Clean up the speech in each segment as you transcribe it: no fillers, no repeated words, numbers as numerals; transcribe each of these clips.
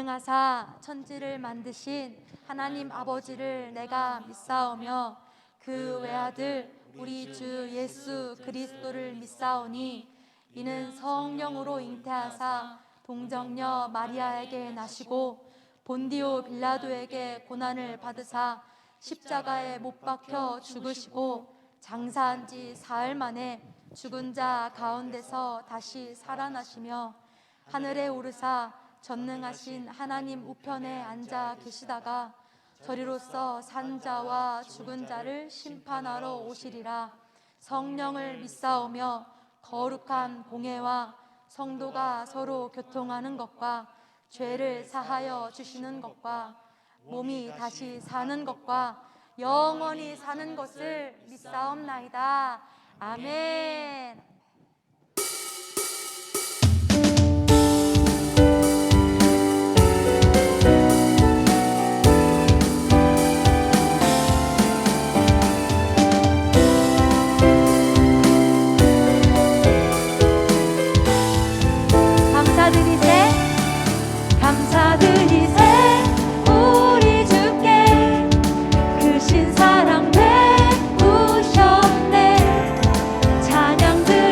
전능하사 천지를 만드신 하나님 아버지를 내가 믿사오며 그 외아들 우리 주 예수 그리스도를 믿사오니 이는 성령으로 잉태하사 동정녀 마리아에게 나시고 본디오 빌라도에게 고난을 받으사 십자가에 못 박혀 죽으시고 장사한 지 사흘 만에 죽은 자 가운데서 다시 살아나시며 하늘에 오르사 전능하신 하나님 우편에 앉아 계시다가 저리로서 산 자와 죽은 자를 심판하러 오시리라. 성령을 믿사오며 거룩한 공회와 성도가 서로 교통하는 것과 죄를 사하여 주시는 것과 몸이 다시 사는 것과 영원히 사는 것을 믿사옵나이다. 아멘. 감사드리세 우리 주께 크신 사랑 베푸셨네. 찬양 드리세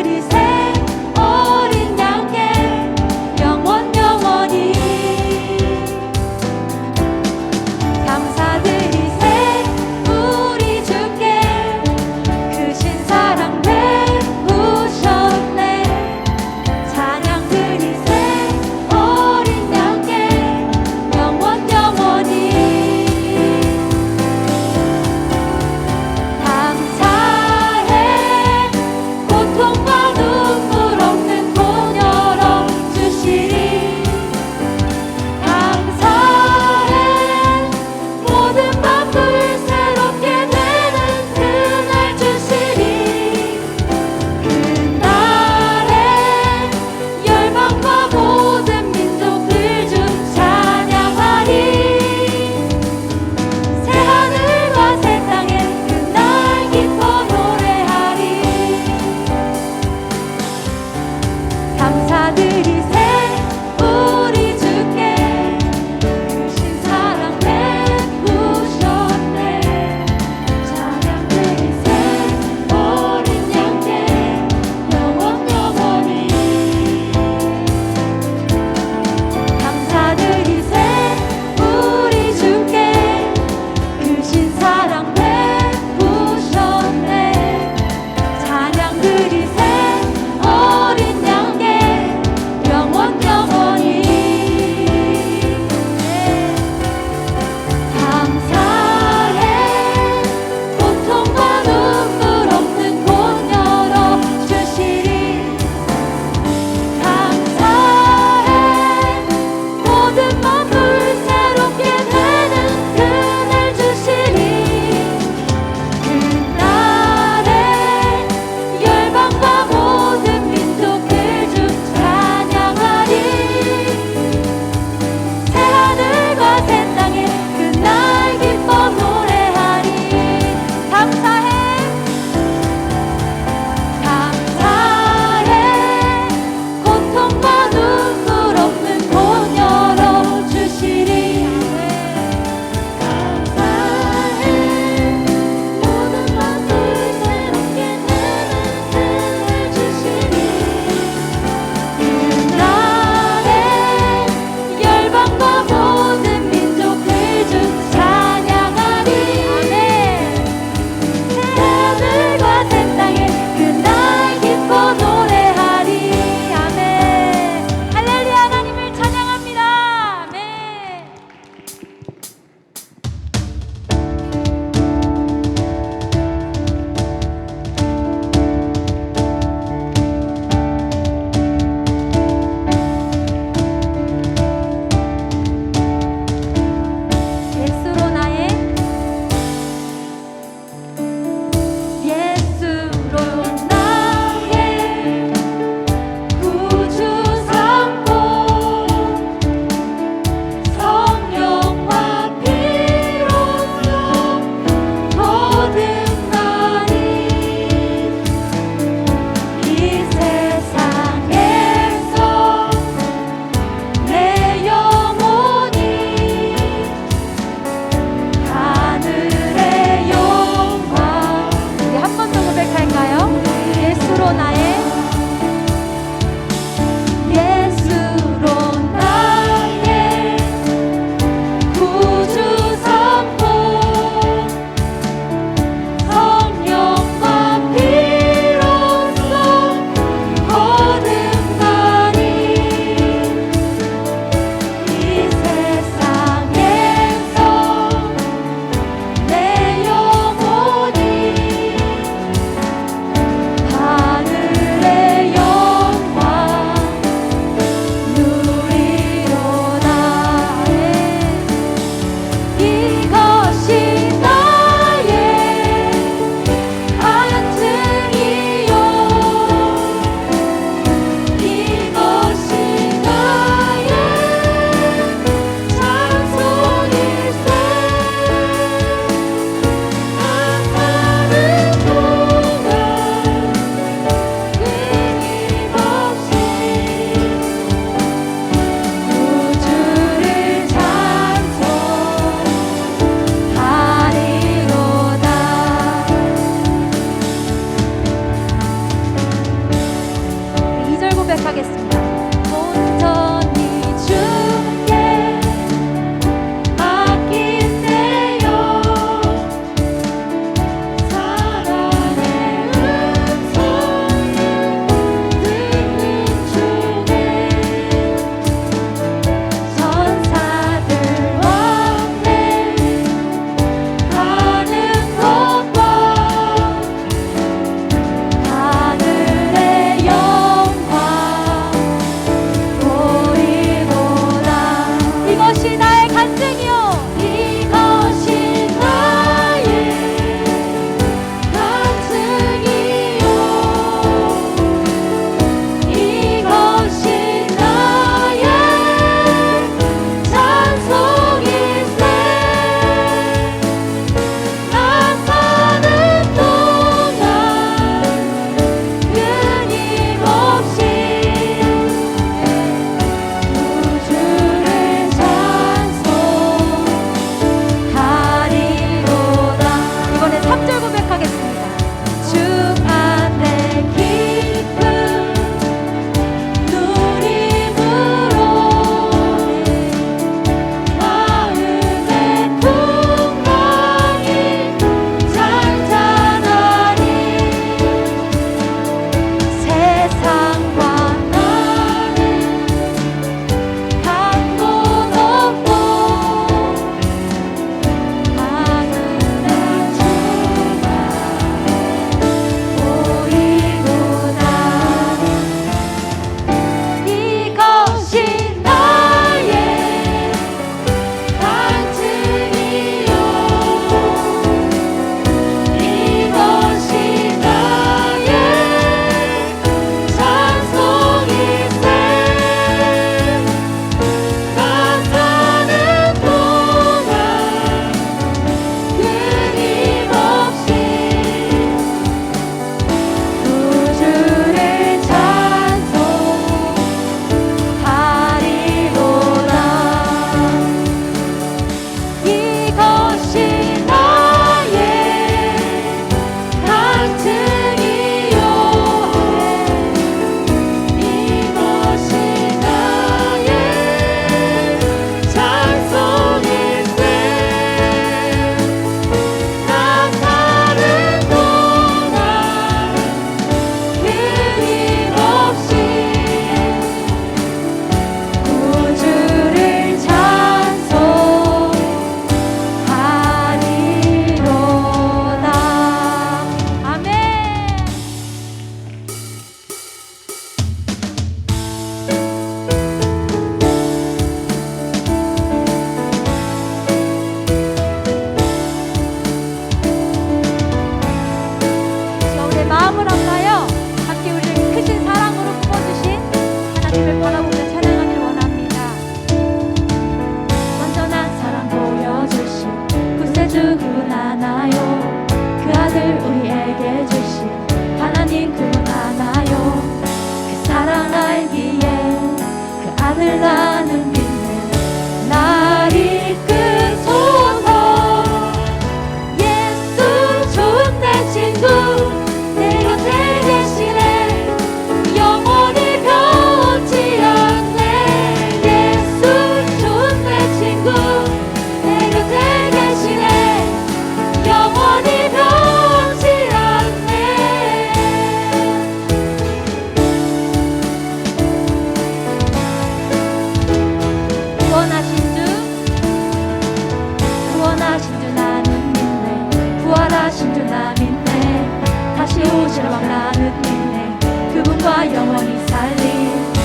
영원히 살린 그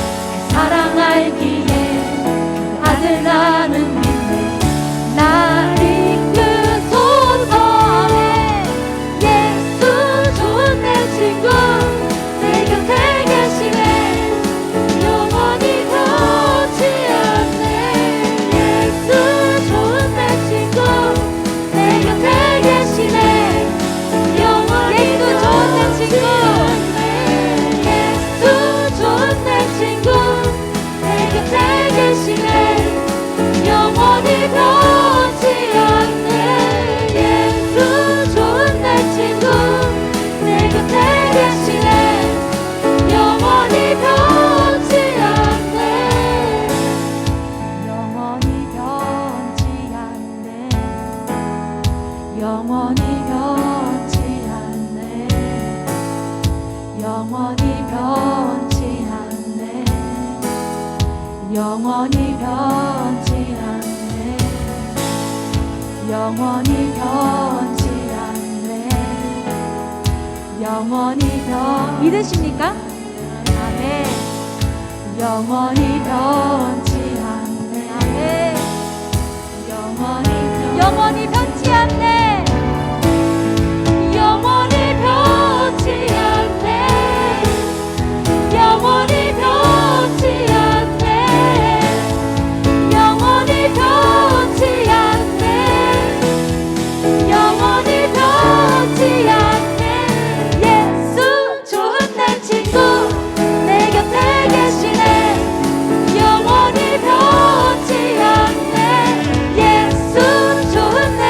사랑 알기에 아들 나는 믿네. 날 이끄소서. 예수 좋은 내 친구 내 곁에 계시네. 영원히 변치 않네. 예수 좋은 내 친구 내 곁에 계시네. 영원히 변치 않네. 예수 좋은 내 친구 내 곁에 계시네. 영원히 변치 않네. 예수 좋은 내 친구 내 곁에 계시네. 영원히 변치 않네. 영원히 변치 않네. 영원히 변치 않네. 영원히 변치 않네. 영원히 변치 않네. 영원히 변치 않네. 영원히 믿으십니까? 아멘. 영원히 변치 않네. 아멘. 영원히 변치 않네. 영원히 변치 않네. 영원히 변치 않네. 영원히 변치 않네. 영원히 변치 않네. 예수 좋은 내 친구 내 곁에 계시네. 영원히 변치 않네. 예수 좋은 내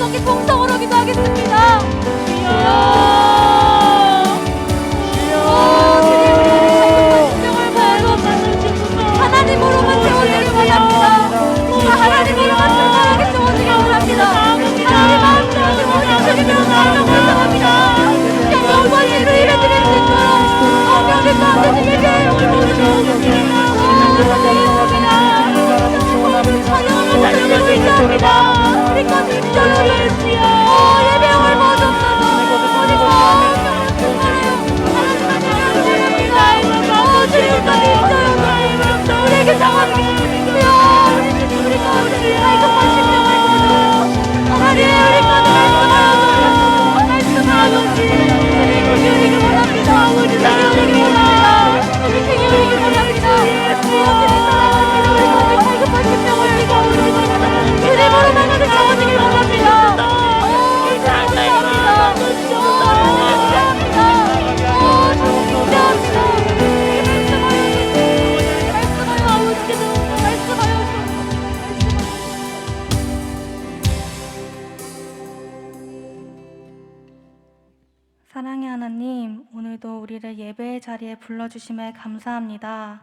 주님께 동성으로 기도하겠습니다. 하나님으로만 채워지길 원합니다. 하나님으로만 충만하게 채워지길 원합니다. 하나님 마음대로 주님으로 나아가고 원합니다. 영광으로 일해드릴 수 있도록 성령님 가운데 예배의 영을 모두 주옵소서. 찬양하고 있습니다. 우리 것 입장을 예배의 영을 모두 주옵소서. 우리 성령님 충만하여 우리에게 상황이 우리 가운데 갈급한 심령을 하나님 우리 가운데 말씀하여 우리에게 원합니다. 우리에게 원합니다. 우리에게 원합니다. 우리에게 사랑합니다. 우리 가운데 갈급한 심령을 주님으로 만나게 채워지길 원합니다. 사랑의 하나님, 오늘도 우리를 예배의 자리에 불러주심에 감사합니다.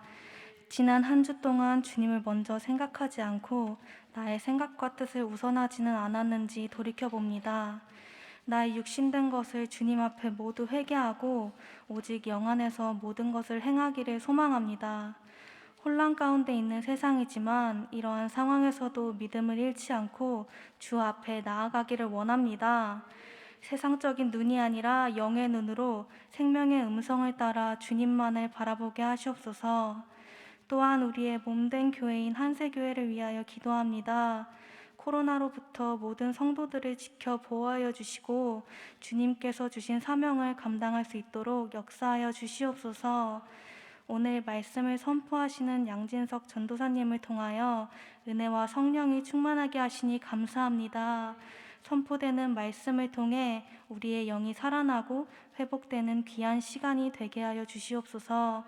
지난 한 주 동안 주님을 먼저 생각하지 않고 나의 생각과 뜻을 우선하지는 않았는지 돌이켜봅니다. 나의 육신된 것을 주님 앞에 모두 회개하고 오직 영 안에서 모든 것을 행하기를 소망합니다. 혼란 가운데 있는 세상이지만 이러한 상황에서도 믿음을 잃지 않고 주 앞에 나아가기를 원합니다. 세상적인 눈이 아니라 영의 눈으로 생명의 음성을 따라 주님만을 바라보게 하시옵소서. 또한 우리의 몸된 교회인 한세교회를 위하여 기도합니다. 코로나로부터 모든 성도들을 지켜 보호하여 주시고 주님께서 주신 사명을 감당할 수 있도록 역사하여 주시옵소서. 오늘 말씀을 선포하시는 양진석 전도사님을 통하여 은혜와 성령이 충만하게 하시니 감사합니다. 선포되는 말씀을 통해 우리의 영이 살아나고 회복되는 귀한 시간이 되게 하여 주시옵소서.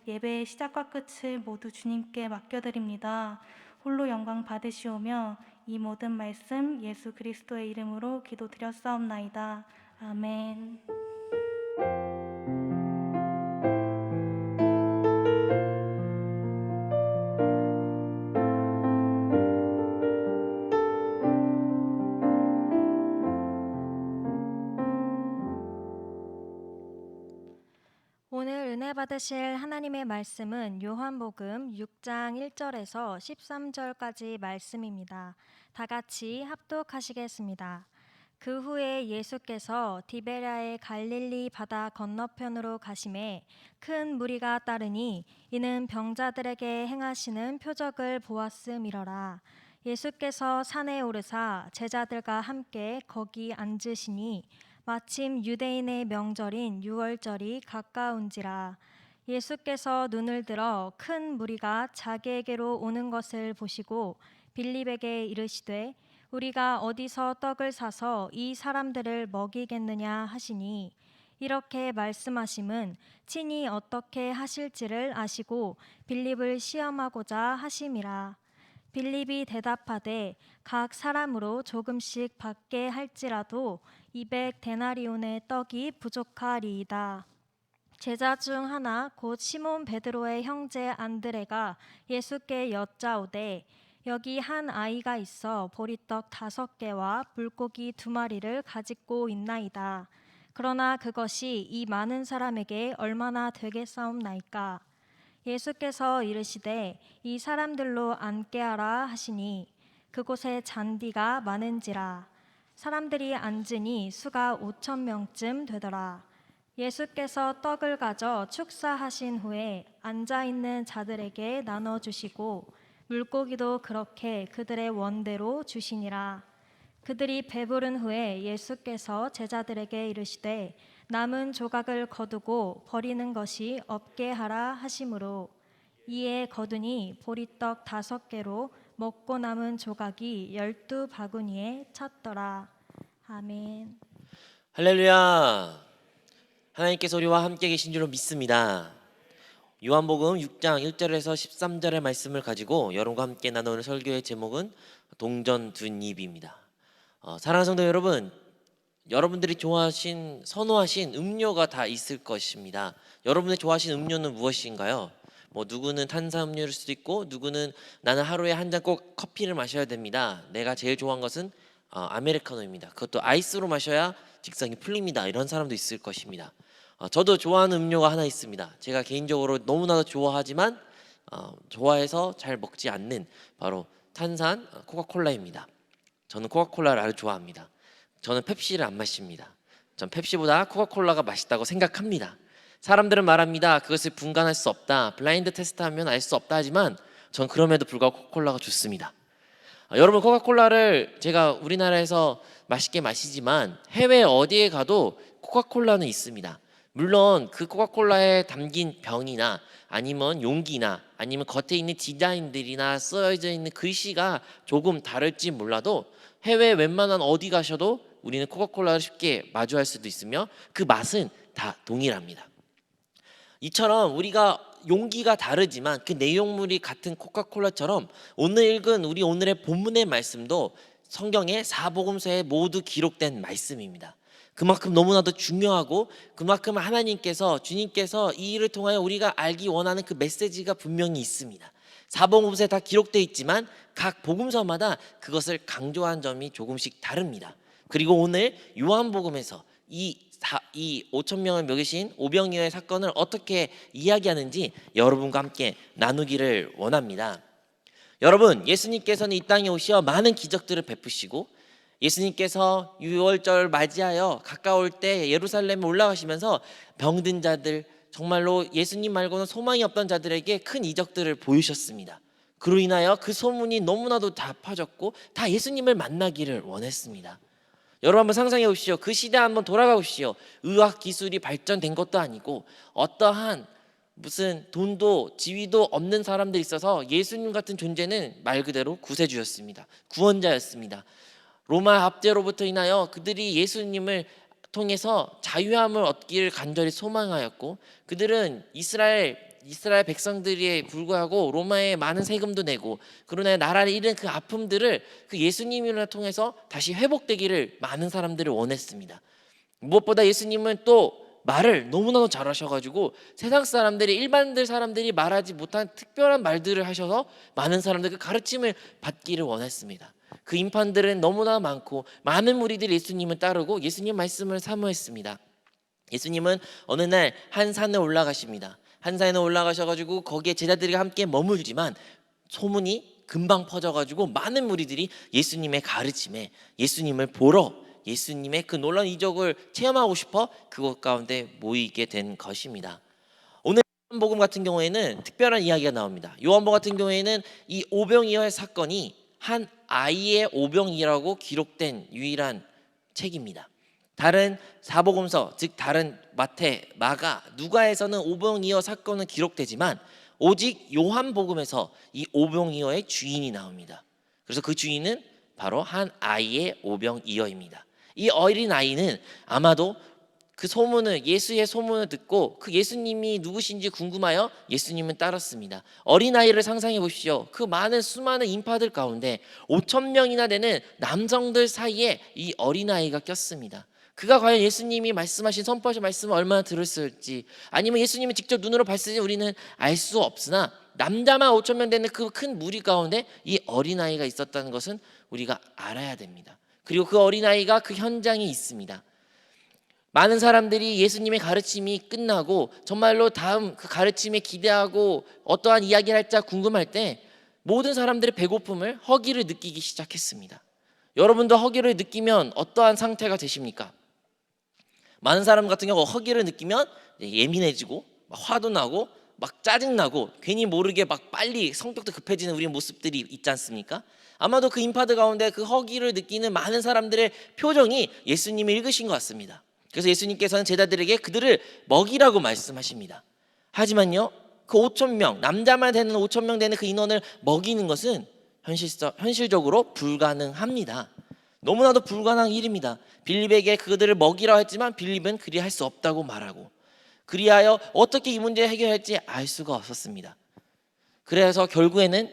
예배의 시작과 끝을 모두 주님께 맡겨드립니다. 홀로 영광 받으시오며 이 모든 말씀 예수 그리스도의 이름으로 기도드렸사옵나이다. 아멘. 오늘 은혜 받으실 하나님의 말씀은 요한복음 6장 1절에서 13절까지 말씀입니다. 다 같이 합독하시겠습니다. 그 후에 예수께서 디베랴의 갈릴리 바다 건너편으로 가심에 큰 무리가 따르니 이는 병자들에게 행하시는 표적을 보았음이러라. 예수께서 산에 오르사 제자들과 함께 거기 앉으시니 마침 유대인의 명절인 유월절이 가까운지라. 예수께서 눈을 들어 큰 무리가 자기에게로 오는 것을 보시고 빌립에게 이르시되 우리가 어디서 떡을 사서 이 사람들을 먹이겠느냐 하시니 이렇게 말씀하심은 친히 어떻게 하실지를 아시고 빌립을 시험하고자 하심이라. 빌립이 대답하되 각 사람으로 조금씩 받게 할지라도 200데나리온의 떡이 부족하리이다. 제자 중 하나 곧 시몬 베드로의 형제 안드레가 예수께 여짜오되 여기 한 아이가 있어 보리떡 5개와 물고기 2마리를 가지고 있나이다. 그러나 그것이 이 많은 사람에게 얼마나 되겠사옵나이까. 예수께서 이르시되 이 사람들로 앉게 하라 하시니 그곳에 잔디가 많은지라. 사람들이 앉으니 수가 5,000명쯤 되더라. 예수께서 떡을 가져 축사하신 후에 앉아있는 자들에게 나눠주시고 물고기도 그렇게 그들의 원대로 주시니라. 그들이 배부른 후에 예수께서 제자들에게 이르시되 남은 조각을 거두고 버리는 것이 없게 하라 하심으로 이에 거두니 보리떡 5개로 먹고 남은 조각이 12바구니에 찼더라. 아멘. 할렐루야. 하나님께서 우리와 함께 계신 줄로 믿습니다. 요한복음 6장 1절에서 13절의 말씀을 가지고 여러분과 함께 나누는 설교의 제목은 동전 둔입입니다. 사랑하는 성도 여러분, 여러분들이 선호하신 음료가 다 있을 것입니다. 여러분이 좋아하시는 음료는 무엇인가요? 뭐 누구는 탄산음료일 수도 있고, 누구는 나는 하루에 한 잔 꼭 커피를 마셔야 됩니다. 내가 제일 좋아하는 것은 아메리카노입니다. 그것도 아이스로 마셔야 직성이 풀립니다. 이런 사람도 있을 것입니다. 저도 좋아하는 음료가 하나 있습니다. 제가 개인적으로 너무나도 좋아하지만 좋아해서 잘 먹지 않는 바로 탄산 코카콜라입니다. 저는 코카콜라를 아주 좋아합니다. 저는 펩시를 안 마십니다. 전 펩시보다 코카콜라가 맛있다고 생각합니다. 사람들은 말합니다. 그것을 분간할 수 없다. 블라인드 테스트하면 알 수 없다 하지만 전 그럼에도 불구하고 코카콜라가 좋습니다. 여러분, 코카콜라를 제가 우리나라에서 맛있게 마시지만 해외 어디에 가도 코카콜라는 있습니다. 물론 그 코카콜라에 담긴 병이나 아니면 용기나 아니면 겉에 있는 디자인들이나 써져 있는 글씨가 조금 다를지 몰라도 해외 웬만한 어디 가셔도 우리는 코카콜라를 쉽게 마주할 수도 있으며 그 맛은 다 동일합니다. 이처럼 우리가 용기가 다르지만 그 내용물이 같은 코카콜라처럼 오늘 읽은 우리 오늘의 본문의 말씀도 성경의 사복음서에 모두 기록된 말씀입니다. 그만큼 너무나도 중요하고 그만큼 하나님께서 주님께서 이 일을 통하여 우리가 알기 원하는 그 메시지가 분명히 있습니다. 사복음서에 다 기록되어 있지만 각 복음서마다 그것을 강조한 점이 조금씩 다릅니다. 그리고 오늘 요한복음에서 이 5천 명을 먹이신 오병이어의 사건을 어떻게 이야기하는지 여러분과 함께 나누기를 원합니다. 여러분, 예수님께서는 이 땅에 오시어 많은 기적들을 베푸시고 예수님께서 유월절 맞이하여 가까울 때 예루살렘에 올라가시면서 병든 자들, 정말로 예수님 말고는 소망이 없던 자들에게 큰 이적들을 보이셨습니다. 그로 인하여 그 소문이 너무나도 다 퍼졌고 다 예수님을 만나기를 원했습니다. 여러분 한번 상상해 보시오. 그 시대 한번 돌아가 보시오. 의학 기술이 발전된 것도 아니고 어떠한 무슨 돈도 지위도 없는 사람들이 있어서 예수님 같은 존재는 말 그대로 구세주였습니다. 구원자였습니다. 로마 압제로부터 인하여 그들이 예수님을 통해서 자유함을 얻기를 간절히 소망하였고 그들은 이스라엘 백성들에 불구하고 로마에 많은 세금도 내고 그러나 나라를 잃은 그 아픔들을 그 예수님을 통해서 다시 회복되기를 많은 사람들을 원했습니다. 무엇보다 예수님은 또 말을 너무나도 잘하셔가지고 세상 사람들이 일반들 사람들이 말하지 못한 특별한 말들을 하셔서 많은 사람들 그 가르침을 받기를 원했습니다. 그 인판들은 너무나 많고 많은 무리들이 예수님을 따르고 예수님 말씀을 사모했습니다. 예수님은 어느 날 한 산에 올라가십니다. 한 산에 올라가셔가지고 거기에 제자들이 함께 머물지만 소문이 금방 퍼져가지고 많은 무리들이 예수님의 가르침에 예수님을 보러 예수님의 그 놀라운 이적을 체험하고 싶어 그곳 가운데 모이게 된 것입니다. 오늘 요한복음 같은 경우에는 특별한 이야기가 나옵니다. 요한복음 같은 경우에는 이 오병이어의 사건이 한 아이의 오병이라고 기록된 유일한 책입니다. 다른 사복음서, 즉 다른 마태, 마가, 누가에서는 오병이어 사건은 기록되지만 오직 요한복음에서 이 오병이어의 주인이 나옵니다. 그래서 그 주인은 바로 한 아이의 오병이어입니다. 이 어린 아이는 아마도 그 소문을 예수의 소문을 듣고 그 예수님이 누구신지 궁금하여 예수님은 따랐습니다. 어린아이를 상상해 보십시오. 그 수많은 인파들 가운데 5천 명이나 되는 남성들 사이에 이 어린아이가 꼈습니다. 그가 과연 예수님이 말씀하신 선포하신 말씀을 얼마나 들었을지 아니면 예수님이 직접 눈으로 봤을지 우리는 알 수 없으나 남자만 5천 명 되는 그 큰 무리 가운데 이 어린아이가 있었다는 것은 우리가 알아야 됩니다. 그리고 그 어린아이가 그 현장에 있습니다. 많은 사람들이 예수님의 가르침이 끝나고 정말로 다음 그 가르침에 기대하고 어떠한 이야기를 할지 궁금할 때 모든 사람들의 배고픔을 허기를 느끼기 시작했습니다. 여러분도 허기를 느끼면 어떠한 상태가 되십니까? 많은 사람 같은 경우 허기를 느끼면 예민해지고 막 화도 나고 막 짜증나고 괜히 모르게 막 빨리 성격도 급해지는 우리 모습들이 있지 않습니까? 아마도 그 인파들 가운데 그 허기를 느끼는 많은 사람들의 표정이 예수님이 읽으신 것 같습니다. 그래서 예수님께서는 제자들에게 그들을 먹이라고 말씀하십니다. 하지만요, 그 5천 명, 남자만 되는 5천 명 되는 그 인원을 먹이는 것은 현실적으로 불가능합니다. 너무나도 불가능한 일입니다. 빌립에게 그들을 먹이라고 했지만 빌립은 그리 할 수 없다고 말하고 그리하여 어떻게 이 문제를 해결할지 알 수가 없었습니다. 그래서 결국에는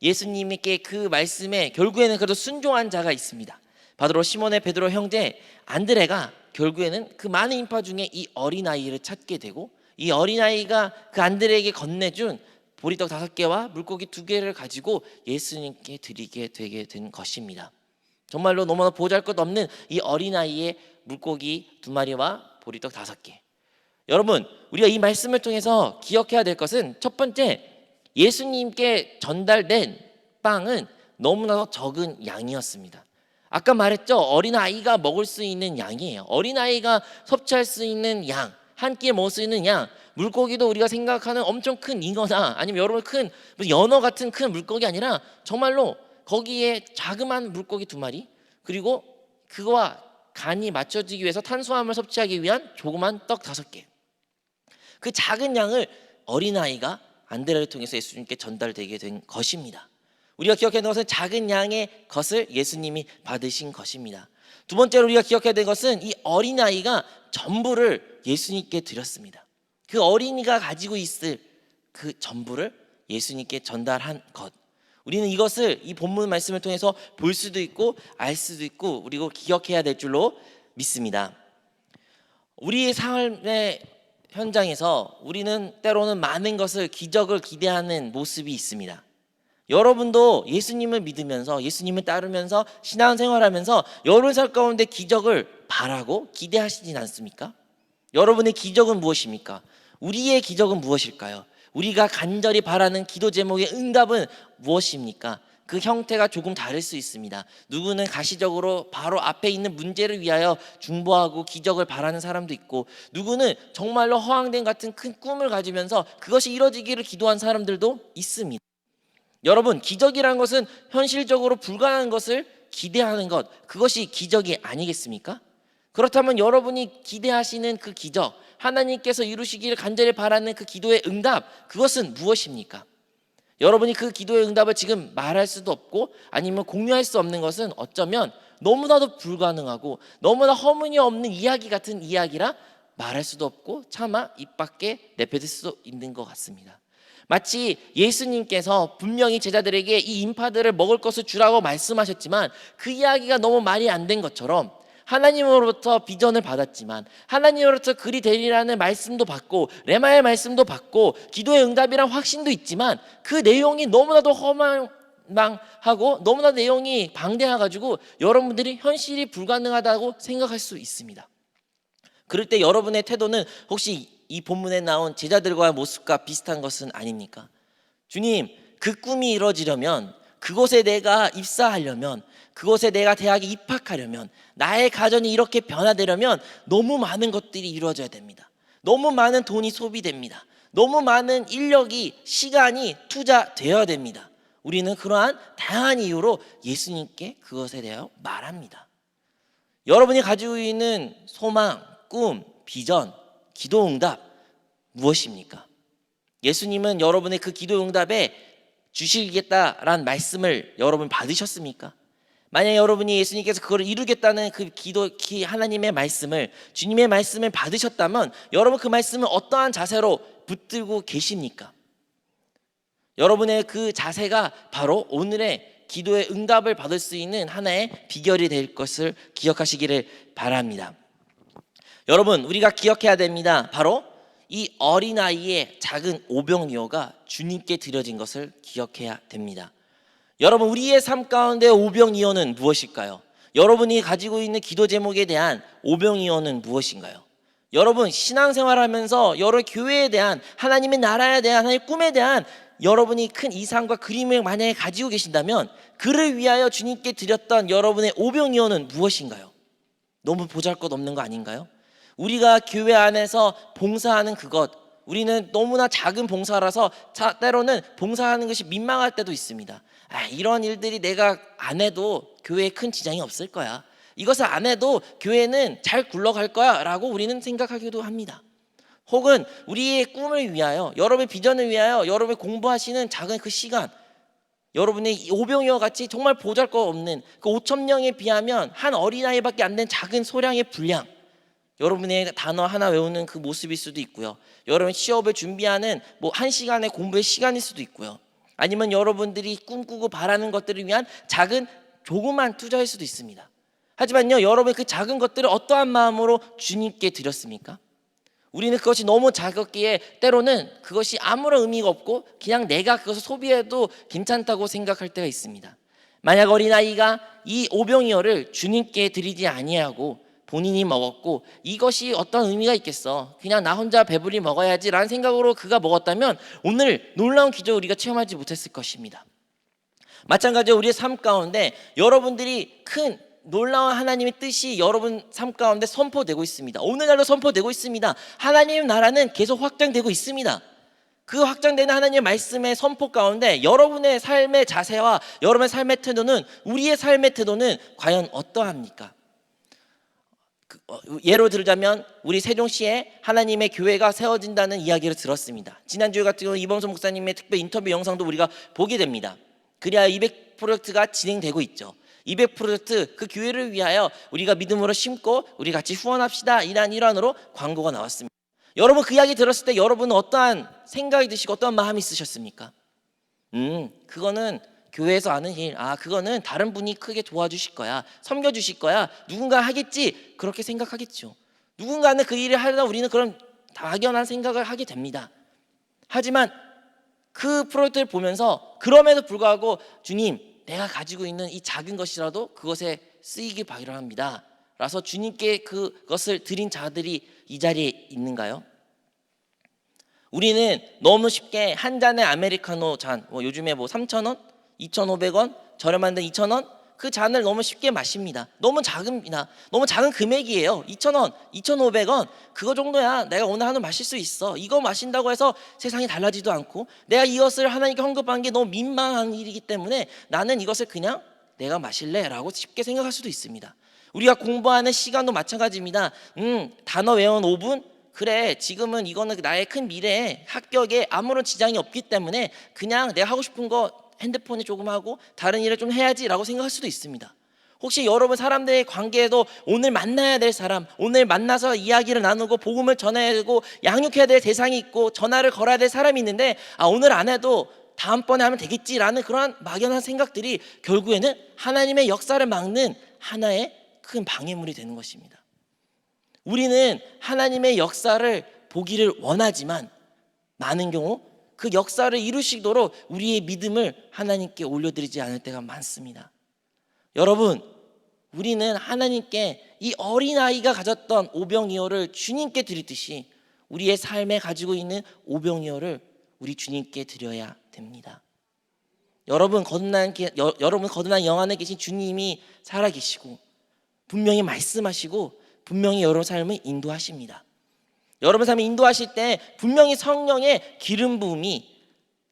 예수님께 그 말씀에 결국에는 그래도 순종한 자가 있습니다. 바로 시몬의 베드로 형제 안드레가 결국에는 그 많은 인파 중에 이 어린아이를 찾게 되고, 이 어린아이가 그 안드레에게 건네준 보리떡 5개와 물고기 2개를 가지고 예수님께 드리게 되게 된 것입니다. 정말로 너무나 보잘것없는 이 어린아이의 물고기 2마리와 보리떡 5개. 여러분, 우리가 이 말씀을 통해서 기억해야 될 것은, 첫 번째, 예수님께 전달된 빵은 너무나 적은 양이었습니다. 아까 말했죠. 어린아이가 먹을 수 있는 양이에요. 어린아이가 섭취할 수 있는 양, 한 끼에 먹을 수 있는 양. 물고기도 우리가 생각하는 엄청 큰 잉어나 아니면 여러분 큰 연어 같은 큰 물고기 아니라 정말로 거기에 자그마한 물고기 2마리, 그리고 그거와 간이 맞춰지기 위해서 탄수화물을 섭취하기 위한 조그만 떡 5개. 그 작은 양을 어린아이가 안드레를 통해서 예수님께 전달되게 된 것입니다. 우리가 기억해야 되는 것은 작은 양의 것을 예수님이 받으신 것입니다. 두 번째로 우리가 기억해야 되는 것은 이 어린아이가 전부를 예수님께 드렸습니다. 그 어린이가 가지고 있을 그 전부를 예수님께 전달한 것. 우리는 이것을 이 본문 말씀을 통해서 볼 수도 있고 알 수도 있고 그리고 기억해야 될 줄로 믿습니다. 우리의 삶의 현장에서 우리는 때로는 많은 것을, 기적을 기대하는 모습이 있습니다. 여러분도 예수님을 믿으면서 예수님을 따르면서 신앙생활하면서 여러분 삶 가운데 기적을 바라고 기대하시진 않습니까? 여러분의 기적은 무엇입니까? 우리의 기적은 무엇일까요? 우리가 간절히 바라는 기도 제목의 응답은 무엇입니까? 그 형태가 조금 다를 수 있습니다. 누구는 가시적으로 바로 앞에 있는 문제를 위하여 중보하고 기적을 바라는 사람도 있고, 누구는 정말로 허황된 같은 큰 꿈을 가지면서 그것이 이루어지기를 기도한 사람들도 있습니다. 여러분, 기적이라는 것은 현실적으로 불가능한 것을 기대하는 것, 그것이 기적이 아니겠습니까? 그렇다면 여러분이 기대하시는 그 기적, 하나님께서 이루시기를 간절히 바라는 그 기도의 응답, 그것은 무엇입니까? 여러분이 그 기도의 응답을 지금 말할 수도 없고 아니면 공유할 수 없는 것은 어쩌면 너무나도 불가능하고 너무나 허무니없는 이야기 같은 이야기라 말할 수도 없고 차마 입 밖에 내뱉을 수도 있는 것 같습니다. 마치 예수님께서 분명히 제자들에게 이 인파들을 먹을 것을 주라고 말씀하셨지만 그 이야기가 너무 말이 안 된 것처럼, 하나님으로부터 비전을 받았지만 하나님으로부터 그리 되리라는 말씀도 받고 레마의 말씀도 받고 기도의 응답이란 확신도 있지만 그 내용이 너무나도 허망하고 너무나 내용이 방대해가지고 여러분들이 현실이 불가능하다고 생각할 수 있습니다. 그럴 때 여러분의 태도는 혹시 이 본문에 나온 제자들과의 모습과 비슷한 것은 아닙니까? 주님, 그 꿈이 이루어지려면, 그곳에 내가 입사하려면, 그곳에 내가 대학에 입학하려면, 나의 가정이 이렇게 변화되려면 너무 많은 것들이 이루어져야 됩니다. 너무 많은 돈이 소비됩니다. 너무 많은 인력이, 시간이 투자되어야 됩니다. 우리는 그러한 다양한 이유로 예수님께 그것에 대하여 말합니다. 여러분이 가지고 있는 소망, 꿈, 비전, 기도 응답 무엇입니까? 예수님은 여러분의 그 기도 응답에 주시겠다라는 말씀을 여러분 받으셨습니까? 만약 여러분이 예수님께서 그걸 이루겠다는 그 하나님의 말씀을, 주님의 말씀을 받으셨다면 여러분 그 말씀을 어떠한 자세로 붙들고 계십니까? 여러분의 그 자세가 바로 오늘의 기도의 응답을 받을 수 있는 하나의 비결이 될 것을 기억하시기를 바랍니다. 여러분, 우리가 기억해야 됩니다. 바로 이 어린아이의 작은 오병이어가 주님께 드려진 것을 기억해야 됩니다. 여러분, 우리의 삶 가운데 오병이어는 무엇일까요? 여러분이 가지고 있는 기도 제목에 대한 오병이어는 무엇인가요? 여러분, 신앙생활하면서 여러 교회에 대한, 하나님의 나라에 대한, 하나님의 꿈에 대한 여러분이 큰 이상과 그림을 만약에 가지고 계신다면 그를 위하여 주님께 드렸던 여러분의 오병이어는 무엇인가요? 너무 보잘것없는 거 아닌가요? 우리가 교회 안에서 봉사하는 그것, 우리는 너무나 작은 봉사라서 때로는 봉사하는 것이 민망할 때도 있습니다. 이런 일들이 내가 안 해도 교회에 큰 지장이 없을 거야, 이것을 안 해도 교회는 잘 굴러갈 거야 라고 우리는 생각하기도 합니다. 혹은 우리의 꿈을 위하여, 여러분의 비전을 위하여 여러분이 공부하시는 작은 그 시간, 여러분의 오병이어 같이 정말 보잘것없는 그 5,000명에 비하면 한 어린아이밖에 안 된 작은 소량의 분량, 여러분의 단어 하나 외우는 그 모습일 수도 있고요. 여러분 취업을 준비하는 1시간의 공부의 시간일 수도 있고요. 아니면 여러분들이 꿈꾸고 바라는 것들을 위한 작은 조그만 투자일 수도 있습니다. 하지만요, 여러분 그 작은 것들을 어떠한 마음으로 주님께 드렸습니까? 우리는 그것이 너무 작았기에 때로는 그것이 아무런 의미가 없고 그냥 내가 그것을 소비해도 괜찮다고 생각할 때가 있습니다. 만약 어린아이가 이 오병이어를 주님께 드리지 아니하고 본인이 먹었고 이것이 어떤 의미가 있겠어, 그냥 나 혼자 배불리 먹어야지 라는 생각으로 그가 먹었다면 오늘 놀라운 기적을 우리가 체험하지 못했을 것입니다. 마찬가지로 우리의 삶 가운데 여러분들이 큰 놀라운 하나님의 뜻이 여러분 삶 가운데 선포되고 있습니다. 오늘날도 선포되고 있습니다. 하나님의 나라는 계속 확장되고 있습니다. 그 확장되는 하나님의 말씀의 선포 가운데 여러분의 삶의 자세와 여러분의 삶의 태도는, 우리의 삶의 태도는 과연 어떠합니까? 예로 들자면 우리 세종시에 하나님의 교회가 세워진다는 이야기를 들었습니다. 지난주에 같은 경우 이범선 목사님의 특별 인터뷰 영상도 우리가 보게 됩니다. 그래야 200 프로젝트가 진행되고 있죠. 200 프로젝트, 그 교회를 위하여 우리가 믿음으로 심고 우리 같이 후원합시다, 이러한 일환으로 광고가 나왔습니다. 여러분 그 이야기 들었을 때 여러분은 어떠한 생각이 드시고 어떠한 마음이 있으셨습니까? 그거는 교회에서 하는 일, 그거는 다른 분이 크게 도와주실 거야, 섬겨주실 거야, 누군가 하겠지, 그렇게 생각하겠죠. 누군가는 그 일을 하려다 우리는 그런 막연한 생각을 하게 됩니다. 하지만 그 프로젝트를 보면서 그럼에도 불구하고 주님, 내가 가지고 있는 이 작은 것이라도 그것에 쓰이길 바랍니다 라서 주님께 그것을 드린 자들이 이 자리에 있는가요? 우리는 너무 쉽게 한 잔의 아메리카노 잔, 요즘에 3,000원, 2,500원, 저렴한데 2,000원, 그 잔을 너무 쉽게 마십니다. 너무 작습니다. 너무 작은 금액이에요. 2,000원, 2,500원, 그거 정도야 내가 오늘 하루 마실 수 있어. 이거 마신다고 해서 세상이 달라지도 않고, 내가 이것을 하나님께 헌금한 게 너무 민망한 일이기 때문에 나는 이것을 그냥 내가 마실래 라고 쉽게 생각할 수도 있습니다. 우리가 공부하는 시간도 마찬가지입니다. 단어 외운 5분? 그래, 지금은 이거는 나의 큰 미래에 합격에 아무런 지장이 없기 때문에 그냥 내가 하고 싶은 거 핸드폰에 조금 하고 다른 일을 좀 해야지 라고 생각할 수도 있습니다. 혹시 여러분 사람들의 관계에도 오늘 만나야 될 사람, 오늘 만나서 이야기를 나누고 복음을 전해야 되고 양육해야 될 대상이 있고 전화를 걸어야 될 사람이 있는데 오늘 안 해도 다음번에 하면 되겠지라는 그런 막연한 생각들이 결국에는 하나님의 역사를 막는 하나의 큰 방해물이 되는 것입니다. 우리는 하나님의 역사를 보기를 원하지만 많은 경우 그 역사를 이루시도록 우리의 믿음을 하나님께 올려드리지 않을 때가 많습니다. 여러분, 우리는 하나님께 이 어린아이가 가졌던 오병이어를 주님께 드리듯이 우리의 삶에 가지고 있는 오병이어를 우리 주님께 드려야 됩니다. 여러분 거듭난 영 안에 계신 주님이 살아계시고 분명히 말씀하시고 분명히 여러분 삶을 인도하십니다. 여러분 삶을 인도하실 때 분명히 성령의 기름 부음이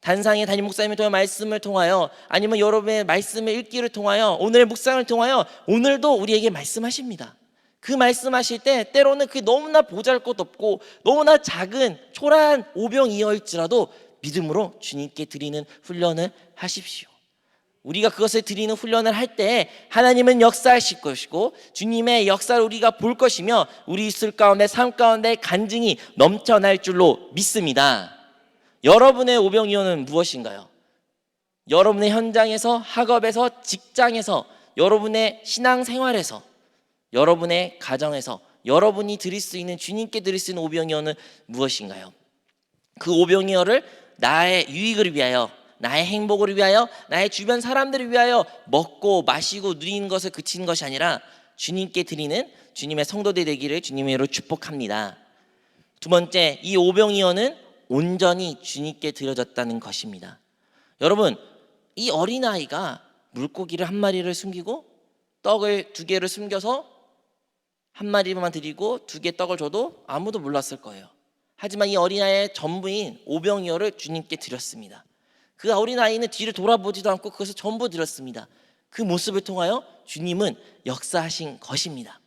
단상의 담임 목사님을 통해 말씀을 통하여, 아니면 여러분의 말씀을 읽기를 통하여, 오늘의 묵상을 통하여 오늘도 우리에게 말씀하십니다. 그 말씀하실 때 때로는 그게 너무나 보잘것없고 너무나 작은 초라한 오병이어일지라도 믿음으로 주님께 드리는 훈련을 하십시오. 우리가 그것을 드리는 훈련을 할 때 하나님은 역사하실 것이고 주님의 역사를 우리가 볼 것이며 우리 있을 가운데 삶 가운데 간증이 넘쳐날 줄로 믿습니다. 여러분의 오병이어는 무엇인가요? 여러분의 현장에서, 학업에서, 직장에서, 여러분의 신앙생활에서, 여러분의 가정에서 여러분이 드릴 수 있는, 주님께 드릴 수 있는 오병이어는 무엇인가요? 그 오병이어를 나의 유익을 위하여, 나의 행복을 위하여, 나의 주변 사람들을 위하여 먹고 마시고 누리는 것을 그치는 것이 아니라 주님께 드리는 주님의 성도들 되기를 주님의 이름으로 축복합니다. 두 번째, 이 오병이어는 온전히 주님께 드려졌다는 것입니다. 여러분, 이 어린아이가 물고기를 한 마리를 숨기고 떡을 2개를 숨겨서 한 마리만 드리고 2개 떡을 줘도 아무도 몰랐을 거예요. 하지만 이 어린아이의 전부인 오병이어를 주님께 드렸습니다. 그 어린아이는 뒤를 돌아보지도 않고 그것을 전부 드렸습니다. 그 모습을 통하여 주님은 역사하신 것입니다.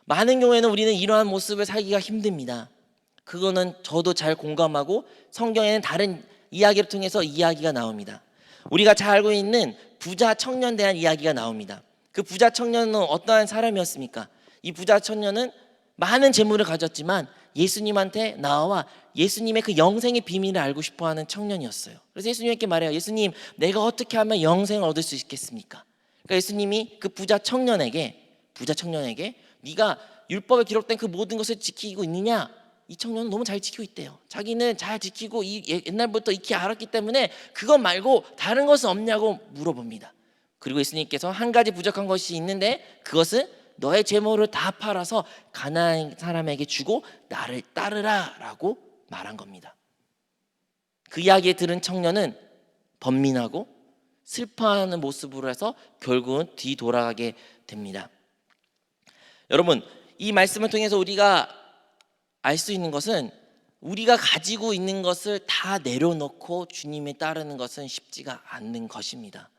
많은 경우에는 우리는 이러한 모습을 살기가 힘듭니다. 그거는 저도 잘 공감하고 성경에는 다른 이야기를 통해서 이야기가 나옵니다. 우리가 잘 알고 있는 부자 청년에 대한 이야기가 나옵니다. 그 부자 청년은 어떠한 사람이었습니까? 이 부자 청년은 많은 재물을 가졌지만 예수님한테 나와 예수님의 그 영생의 비밀을 알고 싶어하는 청년이었어요. 그래서 예수님께 말해요. 예수님, 내가 어떻게 하면 영생을 얻을 수 있겠습니까? 그러니까 예수님이 그 부자 청년에게 부자 청년에게 네가 율법에 기록된 그 모든 것을 지키고 있느냐? 이 청년은 너무 잘 지키고 있대요. 자기는 잘 지키고 옛날부터 익히 알았기 때문에 그것 말고 다른 것은 없냐고 물어봅니다. 그리고 예수님께서 한 가지 부족한 것이 있는데 그것은 너의 재물을 다 팔아서 가난한 사람에게 주고 나를 따르라 라고 말한 겁니다. 그 이야기에 들은 청년은 번민하고 슬퍼하는 모습으로 해서 결국은 뒤돌아가게 됩니다. 여러분, 이 말씀을 통해서 우리가 알 수 있는 것은 우리가 가지고 있는 것을 다 내려놓고 주님에 따르는 것은 쉽지가 않는 것입니다.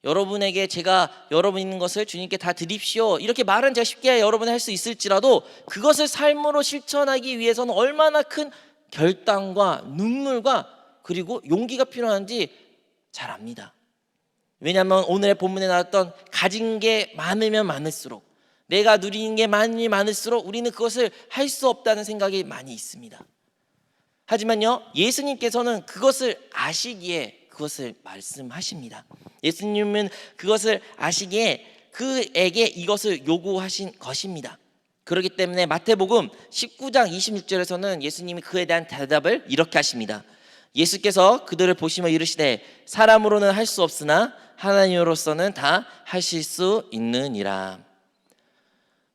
여러분에게 제가 여러분 있는 것을 주님께 다 드립시오 이렇게 말은 제가 쉽게 여러분이 할 수 있을지라도 그것을 삶으로 실천하기 위해서는 얼마나 큰 결단과 눈물과 그리고 용기가 필요한지 잘 압니다. 왜냐하면 오늘의 본문에 나왔던 가진 게 많으면 많을수록 내가 누리는 게 많으면 많을수록 우리는 그것을 할 수 없다는 생각이 많이 있습니다. 하지만요, 예수님께서는 그것을 아시기에 그것을 말씀하십니다. 예수님은 그것을 아시기에 그에게 이것을 요구하신 것입니다. 그렇기 때문에 마태복음 19장 26절에서는 예수님이 그에 대한 대답을 이렇게 하십니다. 예수께서 그들을 보시며 이르시되 사람으로는 할 수 없으나 하나님으로서는 다 하실 수 있느니라.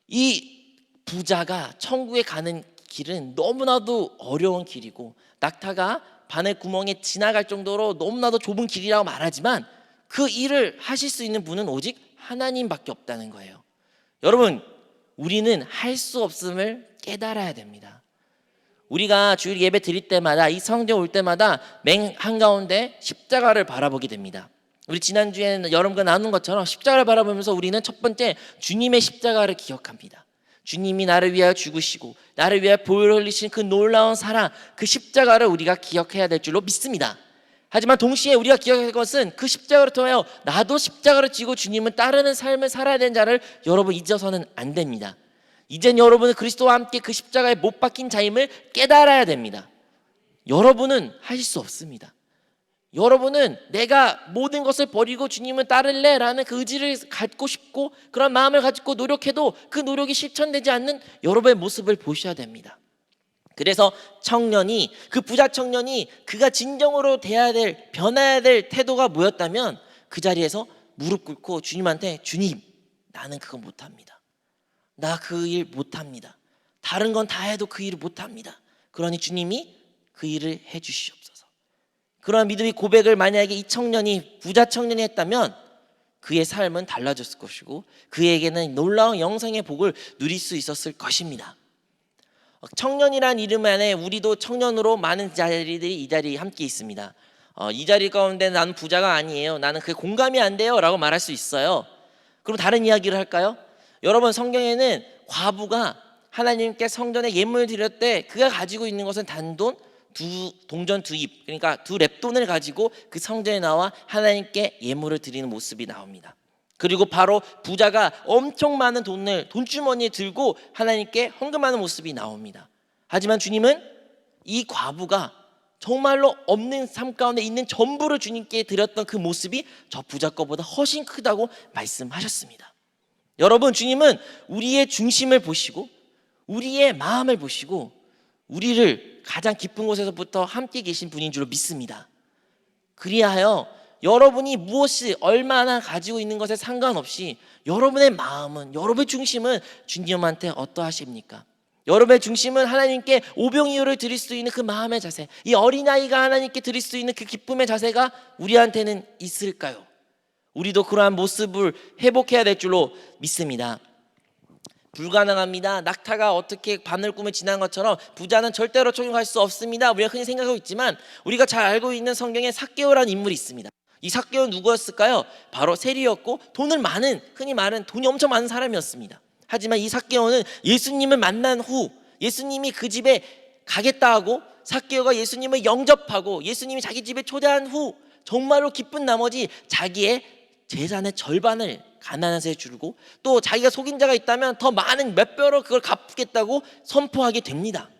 이 부자가 천국에 가는 길은 너무나도 어려운 길이고 낙타가 바늘 구멍에 지나갈 정도로 너무나도 좁은 길이라고 말하지만 그 일을 하실 수 있는 분은 오직 하나님밖에 없다는 거예요. 여러분, 우리는 할 수 없음을 깨달아야 됩니다. 우리가 주일 예배 드릴 때마다 이 성경 올 때마다 맹 한가운데 십자가를 바라보게 됩니다. 우리 지난주에는 여러분과 나눈 것처럼 십자가를 바라보면서 우리는 첫 번째 주님의 십자가를 기억합니다. 주님이 나를 위하여 죽으시고 나를 위하여 보혈을 흘리신 그 놀라운 사랑, 그 십자가를 우리가 기억해야 될 줄로 믿습니다. 하지만 동시에 우리가 기억해야 할 것은 그 십자가를 통하여 나도 십자가를 지고 주님을 따르는 삶을 살아야 되는 자를 여러분 잊어서는 안 됩니다. 이젠 여러분은 그리스도와 함께 그 십자가에 못 박힌 자임을 깨달아야 됩니다. 여러분은 하실 수 없습니다. 여러분은 내가 모든 것을 버리고 주님을 따를래 라는 그 의지를 갖고 싶고 그런 마음을 가지고 노력해도 그 노력이 실천되지 않는 여러분의 모습을 보셔야 됩니다. 그래서 청년이, 그 부자 청년이 그가 진정으로 돼야 될, 변해야 될 태도가 뭐였다면 그 자리에서 무릎 꿇고 주님한테 주님, 나는 그거 못합니다. 나 그 일 못합니다. 다른 건 다 해도 그 일을 못합니다. 그러니 주님이 그 일을 해주시옵소서. 그런 믿음의 고백을 만약에 이 청년이, 부자 청년이 했다면 그의 삶은 달라졌을 것이고 그에게는 놀라운 영생의 복을 누릴 수 있었을 것입니다. 청년이란 이름 안에 우리도 청년으로 많은 자리들이 이 자리에 함께 있습니다. 이 자리 가운데 나는 부자가 아니에요, 나는 그게 공감이 안 돼요 라고 말할 수 있어요. 그럼 다른 이야기를 할까요? 여러분, 성경에는 과부가 하나님께 성전에 예물을 드릴 때 그가 가지고 있는 것은 단돈 동전 2입, 그러니까 2렙돈을 가지고 그 성전에 나와 하나님께 예물을 드리는 모습이 나옵니다. 그리고 바로 부자가 엄청 많은 돈을 돈주머니에 들고 하나님께 헌금하는 모습이 나옵니다. 하지만 주님은 이 과부가 정말로 없는 삶 가운데 있는 전부를 주님께 드렸던 그 모습이 저 부자 거보다 훨씬 크다고 말씀하셨습니다. 여러분, 주님은 우리의 중심을 보시고 우리의 마음을 보시고 우리를 가장 깊은 곳에서부터 함께 계신 분인 줄로 믿습니다. 그리하여 여러분이 무엇이 얼마나 가지고 있는 것에 상관없이 여러분의 마음은, 여러분의 중심은 주님한테 어떠하십니까? 여러분의 중심은 하나님께 오병이어를 드릴 수 있는 그 마음의 자세, 이 어린아이가 하나님께 드릴 수 있는 그 기쁨의 자세가 우리한테는 있을까요? 우리도 그러한 모습을 회복해야 될 줄로 믿습니다. 불가능합니다. 낙타가 어떻게 바늘꿈을 지난 것처럼 부자는 절대로 총용할 수 없습니다. 우리가 흔히 생각하고 있지만 우리가 잘 알고 있는 성경에 삭개오라는 인물이 있습니다. 이 삭개오는 누구였을까요? 바로 세리였고 돈을 많은, 흔히 말하는 돈이 엄청 많은 사람이었습니다. 하지만 이 삭개오는 예수님을 만난 후 예수님이 그 집에 가겠다 하고 삭개오가 예수님을 영접하고 예수님이 자기 집에 초대한 후 정말로 기쁜 나머지 자기의 재산의 절반을 가난한 자에 주고 또 자기가 속인 자가 있다면 더 많은 몇 배로 그걸 갚겠다고 선포하게 됩니다.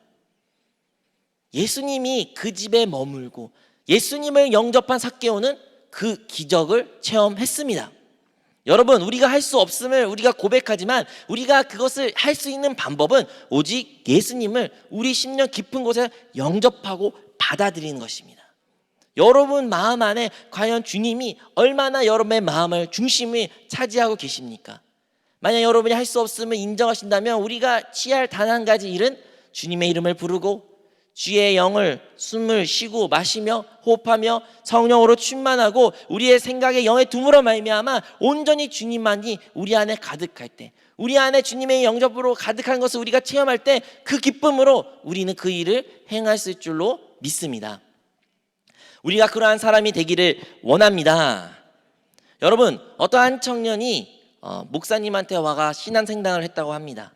예수님이 그 집에 머물고 예수님을 영접한 삭개오는 그 기적을 체험했습니다. 여러분, 우리가 할 수 없음을 우리가 고백하지만 우리가 그것을 할 수 있는 방법은 오직 예수님을 우리 심령 깊은 곳에 영접하고 받아들이는 것입니다. 여러분 마음 안에 과연 주님이 얼마나 여러분의 마음을 중심을 차지하고 계십니까? 만약 여러분이 할 수 없음을 인정하신다면 우리가 취할 단 한 가지 일은 주님의 이름을 부르고 주의 영을 숨을 쉬고 마시며 호흡하며 성령으로 충만하고 우리의 생각에 영의 둠으로 말미암아 온전히 주님만이 우리 안에 가득할 때, 우리 안에 주님의 영접으로 가득한 것을 우리가 체험할 때 그 기쁨으로 우리는 그 일을 행할 수 있을 줄로 믿습니다. 우리가 그러한 사람이 되기를 원합니다. 여러분, 어떠한 청년이 목사님한테 와가 신앙생활을 했다고 합니다.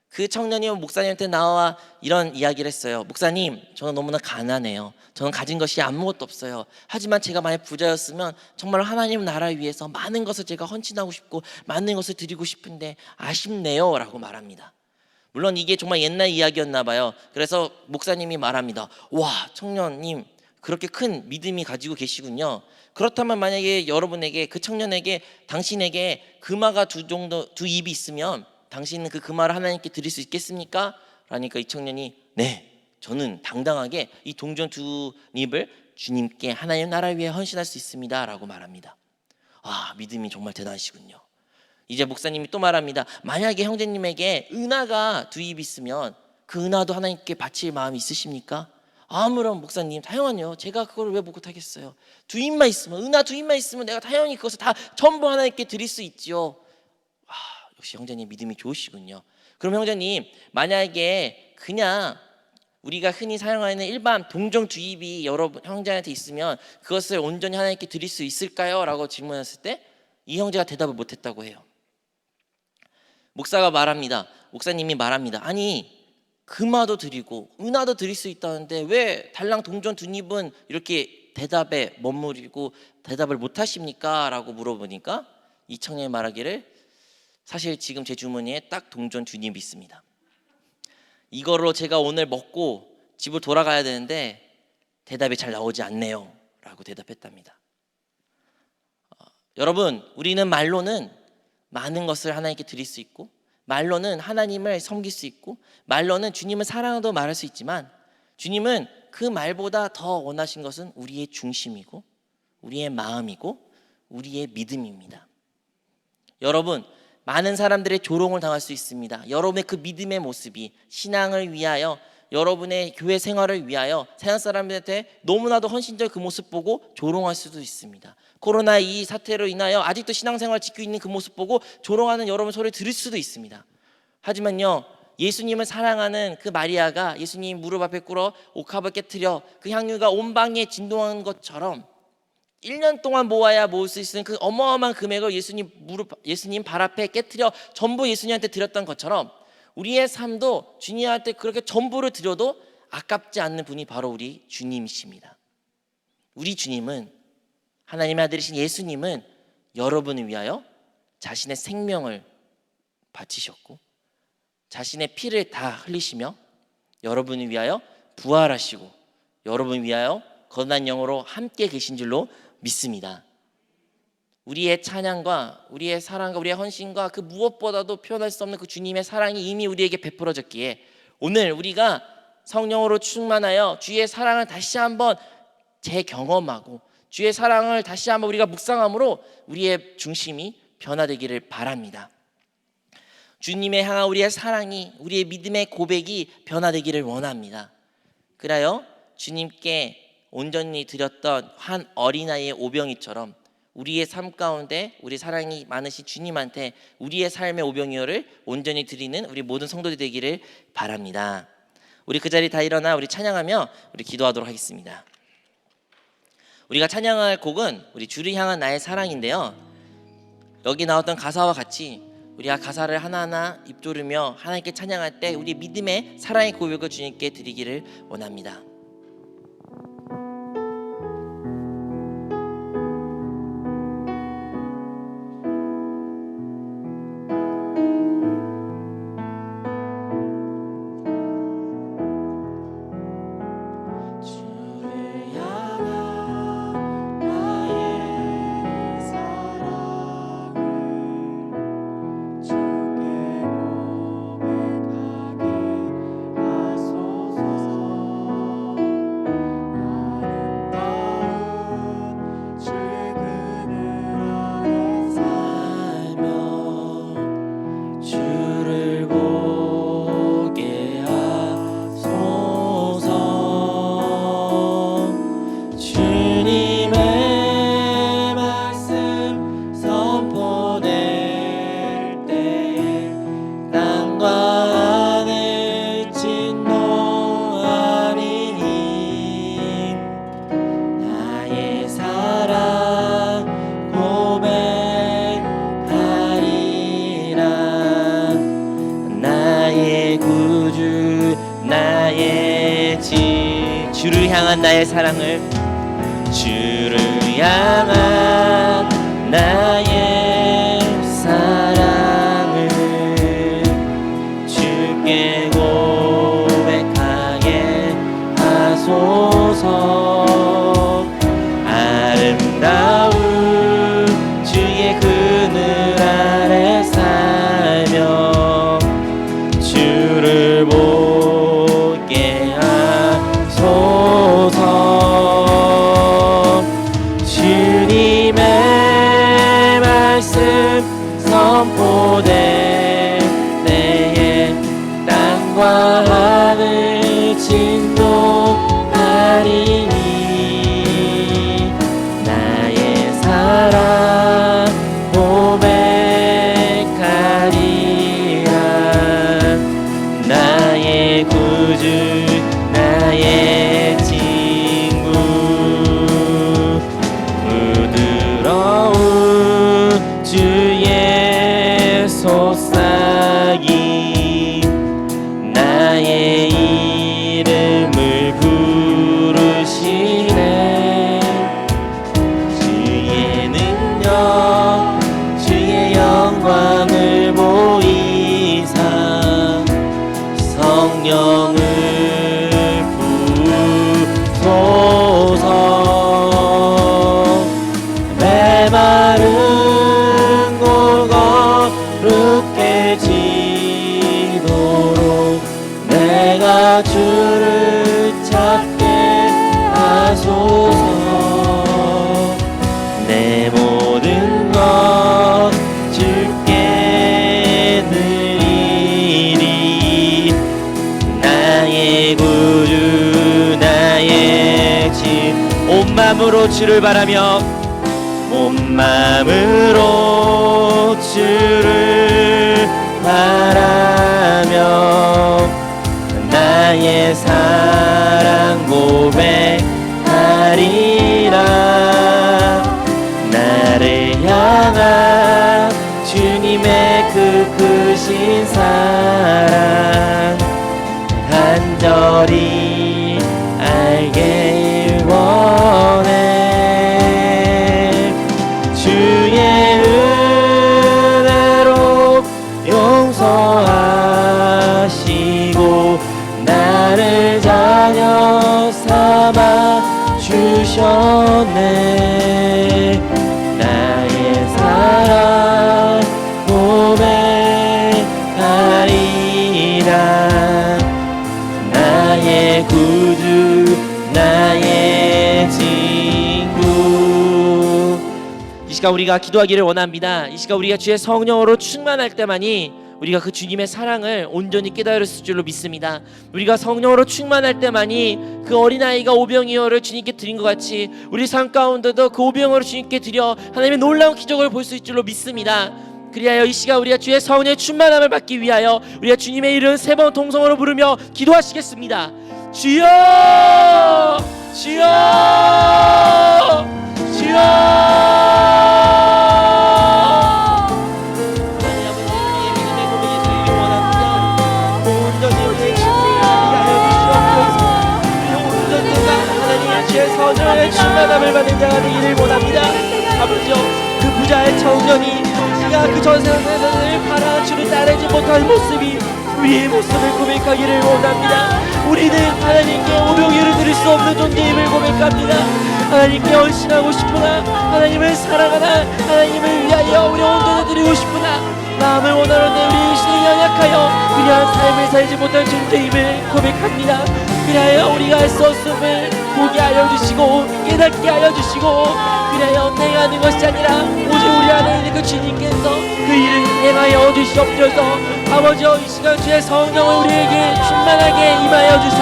그 청년이 목사님한테 나와 이런 이야기를 했어요. 목사님, 저는 너무나 가난해요. 저는 가진 것이 아무것도 없어요. 하지만 제가 만약 부자였으면 정말 하나님 나라 위해서 많은 것을 제가 헌신하고 싶고 많은 것을 드리고 싶은데 아쉽네요 라고 말합니다. 물론 이게 정말 옛날 이야기였나 봐요. 그래서 목사님이 말합니다. 와, 청년님 그렇게 큰 믿음이 가지고 계시군요. 그렇다면 만약에 여러분에게, 그 청년에게, 당신에게 금화가 두 입이 있으면 당신은 그 금화를 하나님께 드릴 수 있겠습니까? 라니까 이 청년이 네, 저는 당당하게 이 동전 두 입을 주님께 하나님 나라 위해 헌신할 수 있습니다 라고 말합니다. 아, 믿음이 정말 대단하시군요. 이제 목사님이 또 말합니다. 만약에 형제님에게 은하가 두 입 있으면 그 은하도 하나님께 바칠 마음이 있으십니까? 아무런 목사님, 당연하요. 제가 그걸 왜 못하겠어요. 두 입만 있으면, 은하 두 입만 있으면 내가 당연히 그것을 다 전부 하나님께 드릴 수 있지요. 역시 형제님 믿음이 좋으시군요. 그럼 형제님, 만약에 그냥 우리가 흔히 사용하는 일반 동전 두 입이 여러분 형제한테 있으면 그것을 온전히 하나님께 드릴 수 있을까요? 라고 질문했을 때 이 형제가 대답을 못했다고 해요. 목사님이 말합니다. 아니, 금화도 드리고 은하도 드릴 수 있다는데 왜 달랑 동전 두 입은 이렇게 대답에 머무르고 대답을 못하십니까? 라고 물어보니까 이 청년이 말하기를 사실 지금 제 주머니에 딱 동전 두 입이 있습니다. 이걸로 제가 오늘 먹고 집을 돌아가야 되는데 대답이 잘 나오지 않네요 라고 대답했답니다. 여러분, 우리는 말로는 많은 것을 하나님께 드릴 수 있고 말로는 하나님을 섬길 수 있고 말로는 주님을 사랑하도 말할 수 있지만 주님은 그 말보다 더 원하신 것은 우리의 중심이고 우리의 마음이고 우리의 믿음입니다. 여러분, 많은 사람들의 조롱을 당할 수 있습니다. 여러분의 그 믿음의 모습이 신앙을 위하여, 여러분의 교회 생활을 위하여 세상 사람들한테 너무나도 헌신적 그 모습 보고 조롱할 수도 있습니다. 코로나 이 사태로 인하여 아직도 신앙생활 지키고 있는 그 모습 보고 조롱하는 여러분 소리를 들을 수도 있습니다. 하지만요, 예수님을 사랑하는 그 마리아가 예수님 무릎 앞에 꿇어 옥합을 깨트려 그 향유가 온 방에 진동하는 것처럼 1년 동안 모아야 모을 수 있는 그 어마어마한 금액을 예수님 발 앞에 깨트려 전부 예수님한테 드렸던 것처럼 우리의 삶도 주님한테 그렇게 전부를 드려도 아깝지 않는 분이 바로 우리 주님이십니다. 우리 주님은, 하나님의 아들이신 예수님은 여러분을 위하여 자신의 생명을 바치셨고 자신의 피를 다 흘리시며 여러분을 위하여 부활하시고 여러분을 위하여 거듭난 영으로 함께 계신 줄로 믿습니다. 우리의 찬양과 우리의 사랑과 우리의 헌신과 그 무엇보다도 표현할 수 없는 그 주님의 사랑이 이미 우리에게 베풀어졌기에 오늘 우리가 성령으로 충만하여 주의 사랑을 다시 한번 재경험하고 주의 사랑을 다시 한번 우리가 묵상함으로 우리의 중심이 변화되기를 바랍니다. 주님의 향한 우리의 사랑이, 우리의 믿음의 고백이 변화되기를 원합니다. 그래요 주님께 온전히 드렸던 한 어린아이의 오병이처럼 우리의 삶 가운데 우리 사랑이 많으신 주님한테 우리의 삶의 오병이어를 온전히 드리는 우리 모든 성도들이 되기를 바랍니다. 우리 그 자리 다 일어나 우리 찬양하며 우리 기도하도록 하겠습니다. 우리가 찬양할 곡은 우리 주를 향한 나의 사랑인데요, 여기 나왔던 가사와 같이 우리가 가사를 하나하나 입조르며 하나님께 찬양할 때 우리 믿음의 사랑의 고백을 주님께 드리기를 원합니다. 알지. 주를 향한 나의 사랑을, 주를 향한 나의 사랑을 주께 고백하게 하소서. 아름다운 주의 그늘 아래 살며 주를 보게 하소서. 주님의 말씀 선포될 때에 땅과 하늘 진동하리니 나의 사랑 고백하리라. 나의 구주 나의 친구 부드러운 주의 속삭임 나의 이름을 부르시네. 주의 능력 주의 영광을 보이사 성령을 부소서. 메마른 곳 거룩해지도록 내가 주를 찾게 하소서. 내 모든 것 주께 드리리. 나의 구주 나의 집 온 마음으로 주를 바라며 온 마음으로 주를 바라며 나의 사랑 고백하리라. 나를 향한 주님의 그 크신 사랑 간절히 알길 원해. 주의 은혜로 용서하시고 나를 자녀 삼아 주셨네. 나의 사랑 고백하리라. 나의 구주 나의 친구. 이 시간 우리가 기도하기를 원합니다. 이 시간 우리가 주의 성령으로 충만할 때만이 우리가 그 주님의 사랑을 온전히 깨달을 줄로 믿습니다. 우리가 성령으로 충만할 때만이 그 어린아이가 오병이어를 주님께 드린 것 같이 우리 삶 가운데도 그 오병이어를 주님께 드려 하나님의 놀라운 기적을 볼 수 있을 줄로 믿습니다. 그리하여 이 시간 우리가 주의 성령의 충만함을 받기 위하여 우리가 주님의 이름 3번 동성으로 부르며 기도하시겠습니다. 주여 주여 주여. 성령의 충만함을 받는 자가 되기를 원합니다. 아버지여, 그 부자의 청년이 그가 그 전 세상에서는 바라 주를 따르지 못한 모습이 우리의 모습을 고백하기를 원합니다. 우리는 하나님께 오병이어를 드릴 수 없는 존재임을 고백합니다. 하나님께 헌신하고 싶으나 하나님을 사랑하나 하나님을 위하여 우리 온전히 드리고 싶으나 마음을 원하는데 우리 신이 연약하여 그냥 삶을 살지 못한 존재임을 고백합니다. 그리하여 우리가 할 수 없음을 보게 하여 주시고 깨닫게 하여 주시고 그리하여 행하는 것이 아니라 오직 우리 안에 있는 그 주님께서 그 일을 행하여 주시옵소서. 아버지여, 이 시간 주의 성령을 우리에게 충만하게 임하여 주사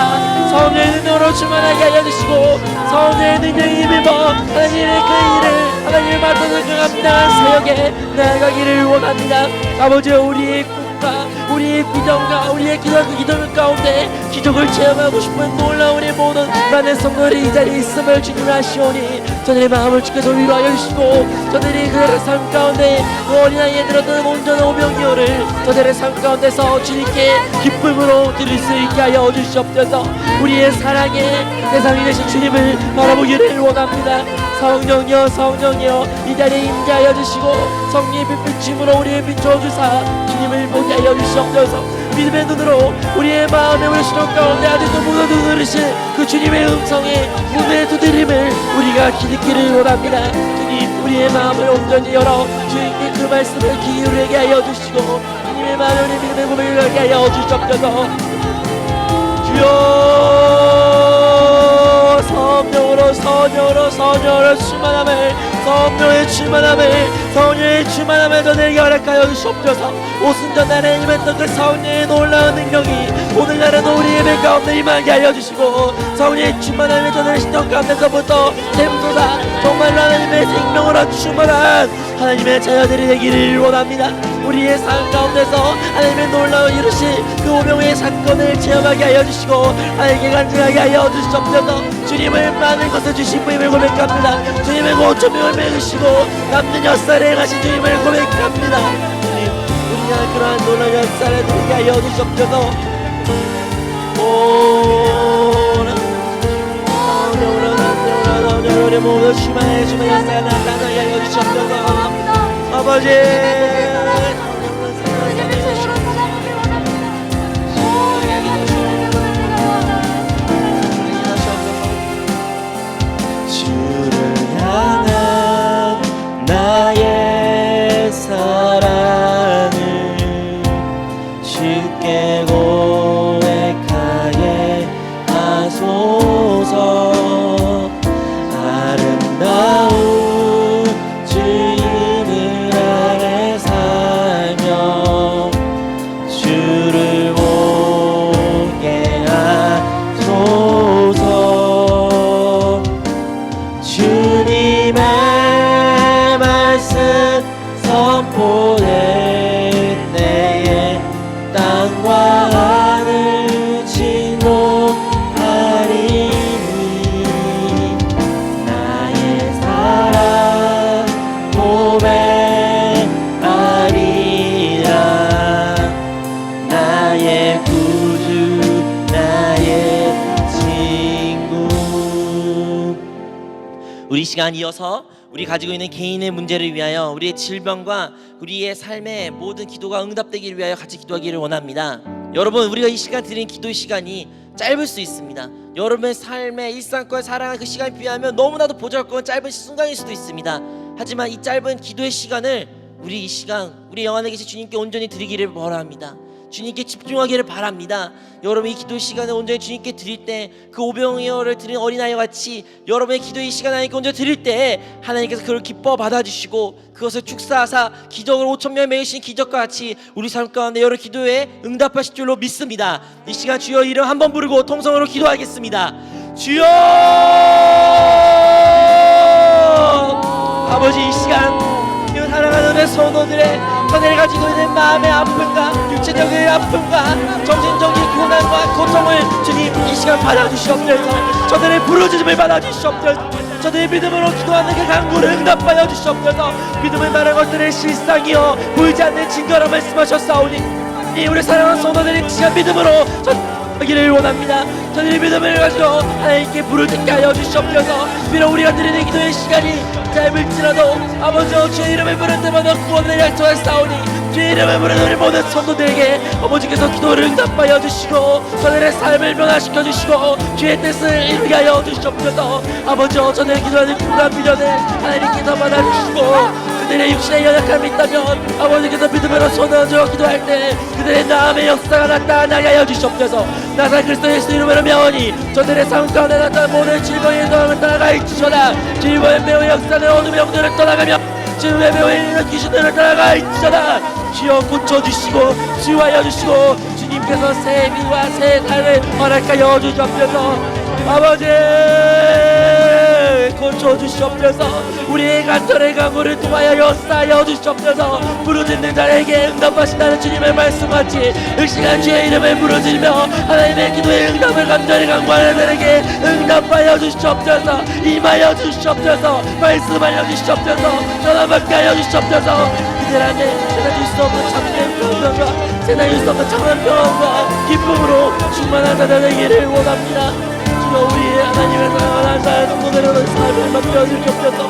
성령의 능력으로 충만하게 하여 주시고 성령의 능력에 힘입어 하나님의 그 일을 하나님을 맡아서 경합니다 사역에 나아가기를 원합니다. 아버지여, 우리의 소망과 우리의 비전과 우리의 기도는 가운데 기적을 체험하고 싶은 놀라운 우리 모든 많은 성도들이 이 자리에 있음을 주님 아시오니 저들의 마음을 주께서 위로하여 주시고 저들이 그들의 삶 가운데 그 어린아이에 들었던 온전한 오병이어를 저들의 삶 가운데서 주님께 기쁨으로 드릴 수 있게 하여 주시옵소서. 우리의 사랑의 대상이 되신 주님을 바라보기를 원합니다. 성령이여 성령이여 이 자리에 임재하여 주시고 성령의 빛비침으로 우리의 비춰주사 주님을 보게 하여 주시옵소서. 믿음의 눈으로 우리의 마음의 울시는 가운데 아직도 못 들으신 그 주님의 음성에 문을 두드림을 우리가 기듣기를 원합니다. 주님 우리의 마음을 온전히 열어 주님께 그 말씀을 기울이게 하여 주시고 주님의 마음에 우리 믿음의 고백을 하게 하여 주시옵소서. 주여 성령으로 충만함을 성령의 충만함을 저들에게 허락하여 주시옵소서. 오순전날에 임했던 그 성령의 놀라운 능력이 오늘날에도 우리 예배 가운데 임하게 하여 주시고 성령의 충만함을 저들의 신령 가운데서부터 샘솟아 정말로 하나님의 생명으로 충만한 하나님의 자녀들이 되기를 원합니다. 우리의 삶 가운데서 하나님의 놀라운 이루신 그 오병의 사건을 체험하게 하여 주시고 하나님께 간증하게 하여 주시옵소서. 주님을 많은 것을 주신 분임을 고백합니다. 주님의 5,000명을 먹이시고 남는 역사를 행하신 주님을 고백합니다. 주님 우리가 그러한 놀라운 역사를 드리게 하여 주시옵소서. 우리 모두 주만의 역사가 나타나게 하여 주시옵소서. 아버지 나의 사랑을 쉽게 고백하게 하소서. 아름다운 주님을 아래 살며 주를 보게 하소서. 주님의 선포될 때에 땅과 하늘 진동하리니 나의 사랑 고백하리라. 나의 구주 나의 친구. 우리 시간 이어서 우리 가지고 있는 개인의 문제를 위하여 우리의 질병과 우리의 삶의 모든 기도가 응답되기를 위하여 같이 기도하기를 원합니다. 여러분 우리가 이 시간 드린 기도의 시간이 짧을 수 있습니다. 여러분의 삶의 일상과 살아가는 그 시간에 비하면 너무나도 보잘것없는 짧은 순간일 수도 있습니다. 하지만 이 짧은 기도의 시간을 우리 이 시간 우리 영안에 계신 주님께 온전히 드리기를 바랍니다. 주님께 집중하기를 바랍니다. 여러분 이 기도 시간을 온전히 주님께 드릴 때 그 오병이어를 드린 어린아이와 같이 여러분의 기도의 시간 하나님께 온전히 드릴 때 하나님께서 그걸 기뻐 받아주시고 그것을 축사하사 기적을 5,000명에 매이신 기적과 같이 우리 삶 가운데 여러 기도에 응답하실 줄로 믿습니다. 이 시간 주여 이름 한번 부르고 통성으로 기도하겠습니다. 주여 아버지 이 시간 사랑하는 내 성도들의 저들이 가지고 있는 마음의 아픔과 육체적인 아픔과 정신적인 고난과 고통을 주님 이 시간 받아주시옵소서. 저들의 부르짖음을 받아주시옵소서. 저들의 믿음으로 기도하는 그 간구를 응답하여 주시옵소서. 믿음을 말한 것들의 실상이여 보이지 않는 증거라 말씀하셨사오니 이 우리 사랑하는 성도들이 시간 믿음으로 하기를 원합니다. 저들의 믿음을 가지고 하나님께 부르짖게 하여 주시옵소서. 비록 우리가 드리는 기도의 시간이 짧을지라도 아버지 주의 이름을 부르는 때마다 구원을 약속하사오니 주의 이름을 부르는 우리 모든 성도들에게 아버지께서 기도를 응답하여 주시고 저들의 삶을 변화시켜 주시고 주의 뜻을 이루게 하여 주시옵소서. 아버지 저들의 기도하는 꿈과 비전을 하나님께서 받아주시고 그들의 육신에 연약함이 있다면 아버지께서 믿음으로 손을 들어 기도할 때 그들의 나음의 역사가 나타나게 하여 주시옵소서. 나사 그리스도 예수 이름으로 명하니 저들의 삶 가운데 나타난 모든 질병의 도움을 떠나가있지어다. 질병의 매우 역사는 어둠의 영들을 떠나가며 질병의 매우 일리는 귀신들을 떠나가있지어다. 주여 고쳐주시고 치유하여 주시고 주님께서 새 비와 새 달을 허락하여 주시옵소서. 아버지 마음을 고쳐 주시옵소서. 우리의 간절의 각오를 통하여 역사하여 주시옵소서. 부르짖는 자에게 응답하신다는 주님의 말씀같이 이 시간 주의 이름을 부르짖으며 하나님의 기도에 응답을 간절히 간구하는 자에게 응답하여 주시옵소서. 임하여 주시옵소서. 말씀하여 주시옵소서. 전화받게 하여 주시옵소서. 그들 안에 세상일 수 없는 참된 평강과 세상일 수 없는 참된 평강과 기쁨으로 충만한 자들 되기를 원합니다. 주여 우리의 하나님의 사랑하는 자의 성도들의 삶을 맡겨주시옵소서.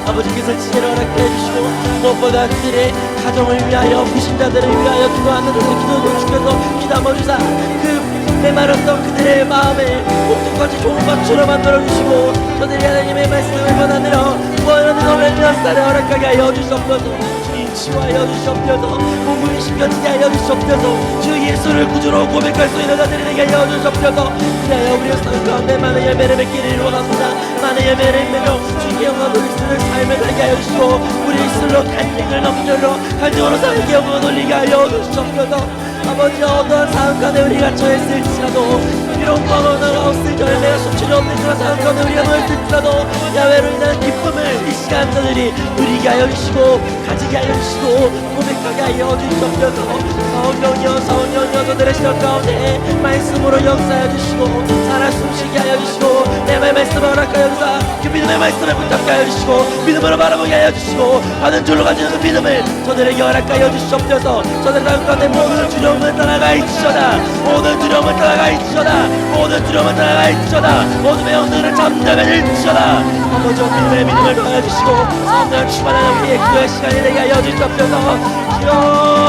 아버지께서 지혜를 허락해 주시고 무엇보다 그들의 가정을 위하여 불신자들을 위하여 기도하는 그들의 기도를 주께서 귀담아 주사 그 메마랐던 그들의 마음을 꼭두까지 좋은 것으로 만들어 주시고 저들이 하나님의 말씀을 전하느라 구원하는 놀라운 역사를 허락하게 하여 주시옵소서. 치유하여 주시옵소서. 몸이 신겨지게 하여 주시옵소서. 주 예수를 구주로 고백할 수 있는 자들이 되게 하여 주시옵소서. 그래야 우리의 삶 가운데 많은 열매를 맺기를 원합니다. 많은 열매를 맺어 주의 영광을 쓰는 삶을 살게 하여 주시고 우리 스스로 간증을 넘겨로 간증으로 살게 영광을 돌리게 하여 주시옵소서. 아버지 어떠한 삶 가운데 우리가 처했을지라도 비록 먹어너가 없을 열매가 솜취이 없는 그런 삶 가운데 우리가 놓였을지라도 야외로 인한 기쁨을 이 시간 자들이 누리게 하여 주시고 가지게 하여 주시고 고백하게 하여 주시옵소서. 성령이여 저들의 시간 가운데 말씀으로 역사하여 주시고 살아 숨쉬게 하여 주시고 내 말씀을 허락하여 주사 그 믿음의 말씀을 붙잡게 하여 주시고 믿음으로 바라보게 하여 주시고 받은 줄로 가지는 그 믿음을 저들에게 허락하여 주시옵소서. 저들의 삶 가운데 모든 두려움을 떠나가이치셔다. 모든 두려움을 떠나가이치셔다. 모든 두려움을 떠나가이치셔다. 어둠의 영들을 잠잠해질지어다. 아버지 믿음의 믿음을 더하여 주시고 성령 충만한 우리의 기도의 시간이 되게 하여 주시옵소서. 주여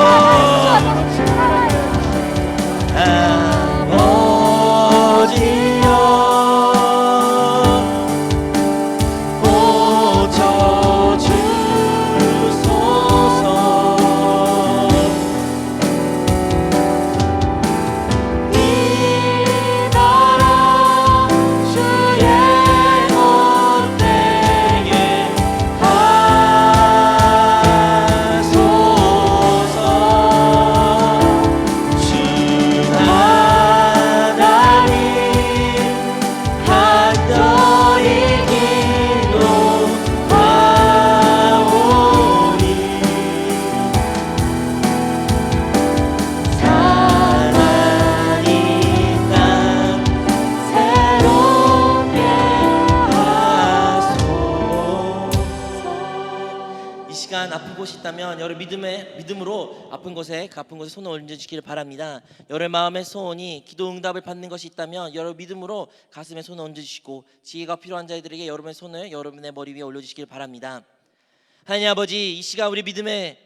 아픈 곳이 있다면 여러분 믿음으로 아픈 곳에 손을 얹어주시기를 바랍니다. 여러분 마음의 소원이 기도 응답을 받는 것이 있다면 여러분 믿음으로 가슴에 손을 얹어주시고 지혜가 필요한 자들에게 여러분의 손을 여러분의 머리 위에 올려주시기를 바랍니다. 하나님 아버지 이 시간 우리 믿음에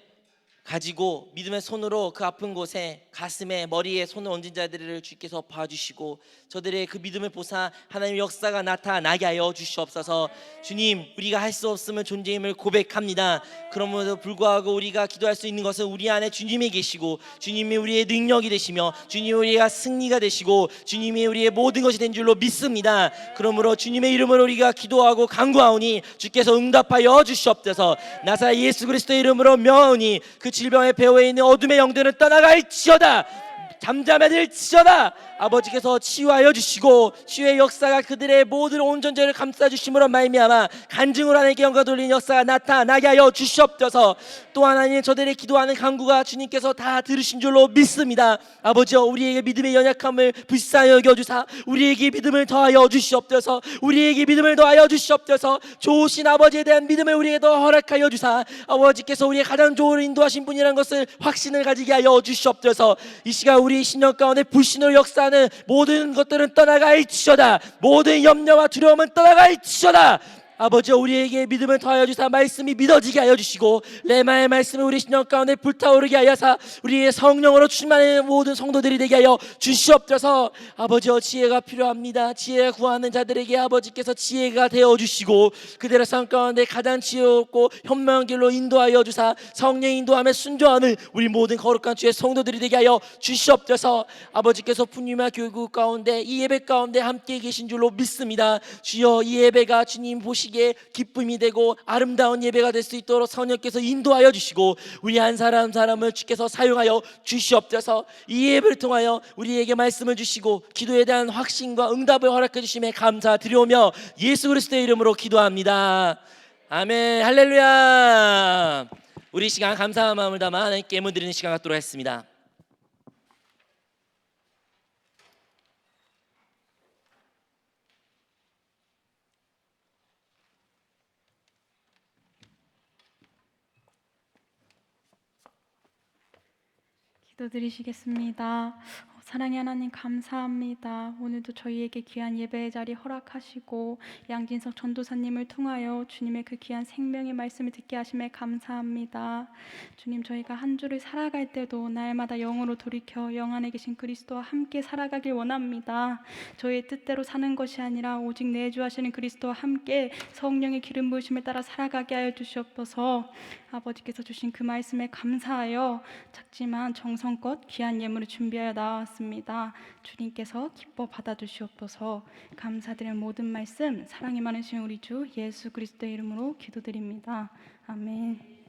가지고 믿음의 손으로 그 아픈 곳에 가슴에 머리에 손을 얹은 자들을 주께서 봐주시고 저들의 그 믿음을 보사 하나님의 역사가 나타나게 하여 주시옵소서. 주님 우리가 할 수 없음은 존재임을 고백합니다. 그럼에도 불구하고 우리가 기도할 수 있는 것은 우리 안에 주님이 계시고 주님이 우리의 능력이 되시며 주님이 우리가 승리가 되시고 주님이 우리의 모든 것이 된 줄로 믿습니다. 그러므로 주님의 이름으로 우리가 기도하고 간구하오니 주께서 응답하여 주시옵소서. 나사렛 예수 그리스도의 이름으로 명하오니 그 질병의 배후에 있는 어둠의 영들은 떠나갈지어다. 잠잠해질지어다. 아버지께서 치유하여 주시고 치유의 역사가 그들의 모든 온전죄를 감싸주심으로 말미암아 간증으로 하나님께 영광 돌리는 역사가 나타나게 하여 주시옵소서. 또 하나님 저들의 기도하는 간구가 주님께서 다 들으신 줄로 믿습니다. 아버지여 우리에게 믿음의 연약함을 불쌍히 여겨주사 우리에게 믿음을 더하여 주시옵소서. 우리에게 믿음을 더하여 주시옵소서. 좋으신 아버지에 대한 믿음을 우리에게 더 허락하여 주사 아버지께서 우리의 가장 좋은 인도하신 분이라는 것을 확신을 가지게 하여 주시옵소서. 이 시간 우리 신령 가운데 불신으로 역사하는 모든 것들은 떠나갈지어다. 모든 염려와 두려움은 떠나갈지어다. 아버지 우리에게 믿음을 더하여 주사 말씀이 믿어지게 하여 주시고 레마의 말씀을 우리 신령 가운데 불타오르게 하여사 우리의 성령으로 충만한 모든 성도들이 되게 하여 주시옵소서. 아버지여 지혜가 필요합니다. 지혜 구하는 자들에게 아버지께서 지혜가 되어 주시고 그들의 삶 가운데 가장 지혜롭고 현명한 길로 인도하여 주사 성령의 인도함에 순종하는 우리 모든 거룩한 주의 성도들이 되게 하여 주시옵소서. 아버지께서 푸니마 교육 가운데 이 예배 가운데 함께 계신 줄로 믿습니다. 주여 이 예배가 주님 보시기 주시기에 기쁨이 되고 아름다운 예배가 될 수 있도록 성령께서 인도하여 주시고 우리 한 사람 사람을 주께서 사용하여 주시옵소서. 이 예배를 통하여 우리에게 말씀을 주시고 기도에 대한 확신과 응답을 허락해 주심에 감사드리오며 예수 그리스도의 이름으로 기도합니다. 아멘. 할렐루야. 우리 시간 감사한 마음을 담아 하나님께 예물 드리는 시간 갖도록 하겠습니다. 기도드리시겠습니다. 사랑의 하나님 감사합니다. 오늘도 저희에게 귀한 예배의 자리 허락하시고 양진석 전도사님을 통하여 주님의 그 귀한 생명의 말씀을 듣게 하심에 감사합니다. 주님, 저희가 한 주를 살아갈 때도 날마다 영으로 돌이켜 영 안에 계신 그리스도와 함께 살아가길 원합니다. 저희의 뜻대로 사는 것이 아니라 오직 내주하시는 그리스도와 함께 성령의 기름 부으심을 따라 살아가게 하여 주시옵소서. 아버지께서 주신 그 말씀에 감사하여 작지만 정성껏 귀한 예물을 준비하여 나왔습니다. 주님께서 기뻐 받아주시옵소서. 감사드리는 모든 말씀 사랑이 많으신 우리 주 예수 그리스도의 이름으로 기도드립니다. 아멘.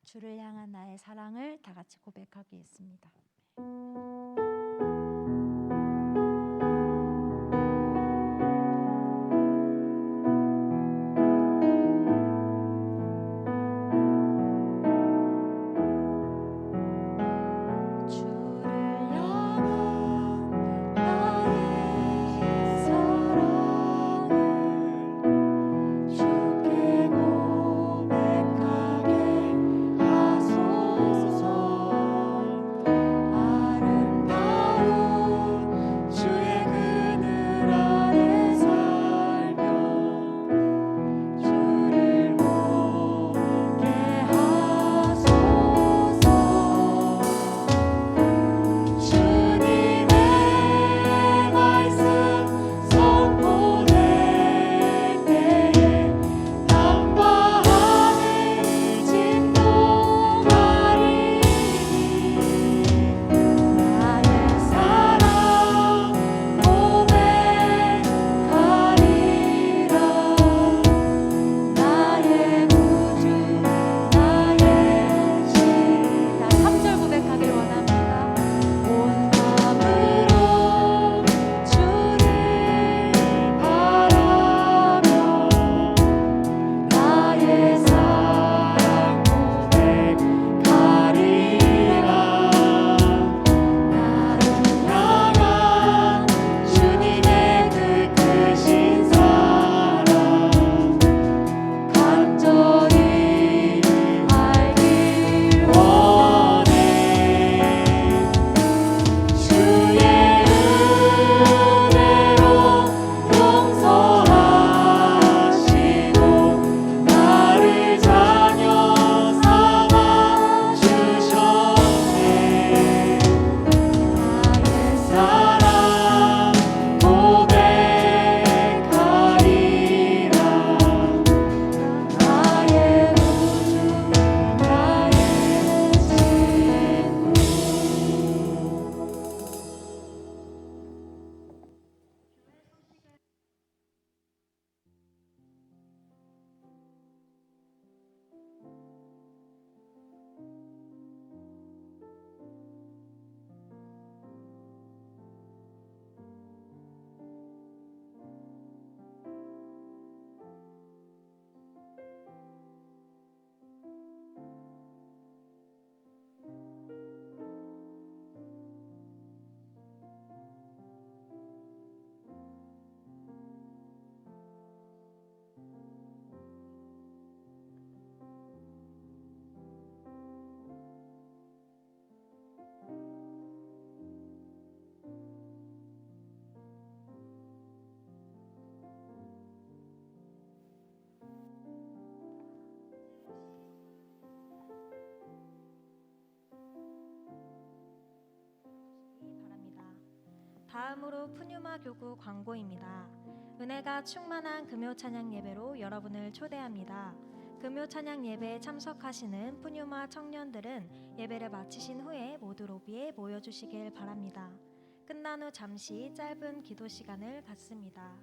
주를 향한 나의 사랑을 다 같이 고백하겠습니다. 다음으로 푸뉴마 교구 광고입니다. 은혜가 충만한 금요 찬양 예배로 여러분을 초대합니다. 금요 찬양 예배에 참석하시는 푸뉴마 청년들은 예배를 마치신 후에 모두 로비에 모여주시길 바랍니다. 끝난 후 잠시 짧은 기도 시간을 갖습니다.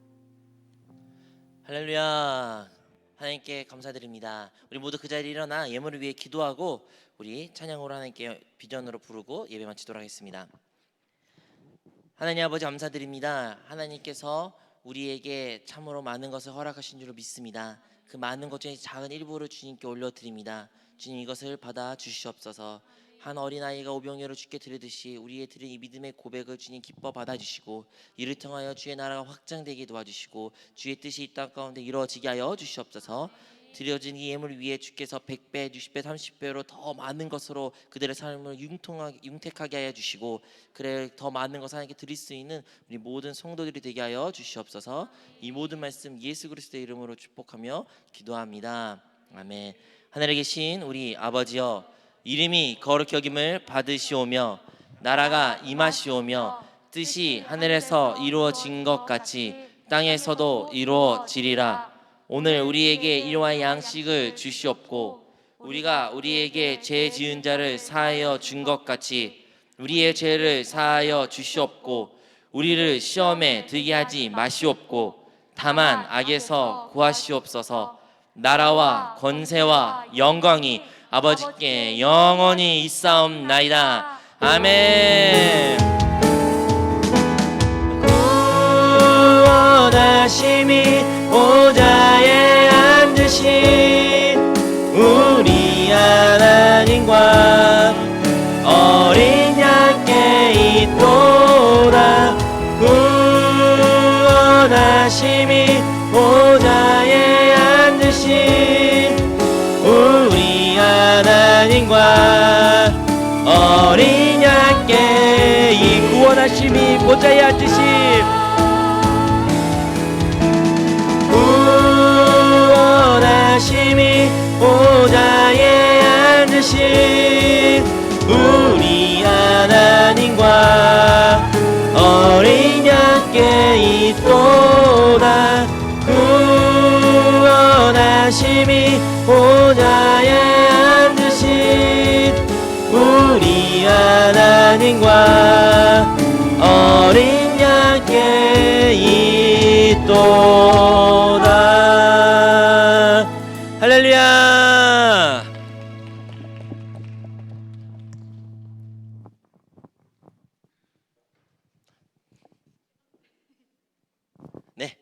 할렐루야. 하나님께 감사드립니다. 우리 모두 그 자리에 일어나 예물을 위해 기도하고 우리 찬양으로 하나님께 비전으로 부르고 예배 마치도록 하겠습니다. 하나님 아버지 감사드립니다. 하나님께서 우리에게 참으로 많은 것을 허락하신 줄로 믿습니다. 그 많은 것 중에 작은 일부를 주님께 올려드립니다. 주님 이것을 받아 주시옵소서. 한 어린아이가 오병이어를 주께 드리듯이 우리의 드린 이 믿음의 고백을 주님 기뻐 받아주시고 이를 통하여 주의 나라가 확장되게 도와주시고 주의 뜻이 이 땅 가운데 이루어지게 하여 주시옵소서. 드려진 이 예물 위에 주께서 100배, 60배, 30배로 더 많은 것으로 그들의 삶을 융택하게 하여 주시고 그래 더 많은 것을 하나님께 드릴 수 있는 우리 모든 성도들이 되게 하여 주시옵소서. 이 모든 말씀 예수 그리스도의 이름으로 축복하며 기도합니다. 아멘. 하늘에 계신 우리 아버지여, 이름이 거룩히 여김을 받으시오며 나라가 임하시오며 뜻이 하늘에서 이루어진 것 같이 땅에서도 이루어지리라. 오늘 우리에게 일용할 양식을 주시옵고 우리가 우리에게 죄 지은 자를 사하여 준 것 같이 우리의 죄를 사하여 주시옵고 우리를 시험에 들게 하지 마시옵고 다만 악에서 구하시옵소서. 나라와 권세와 영광이 아버지께 영원히 있사옵나이다. 아멘. 구원하심이 보좌에 앉으신 우리 하나님과 어린 양께 있도다. 구원하심이 보좌에 앉으신 우리 하나님과 어린 양께 이 구원하심이 보좌에 앉으신 구원하심이 보좌에 앉으신 우리 하나님과 어린 양께 있도다. 구원하심이 보좌에 앉으신 우리 하나님과 어린 양께 있도다.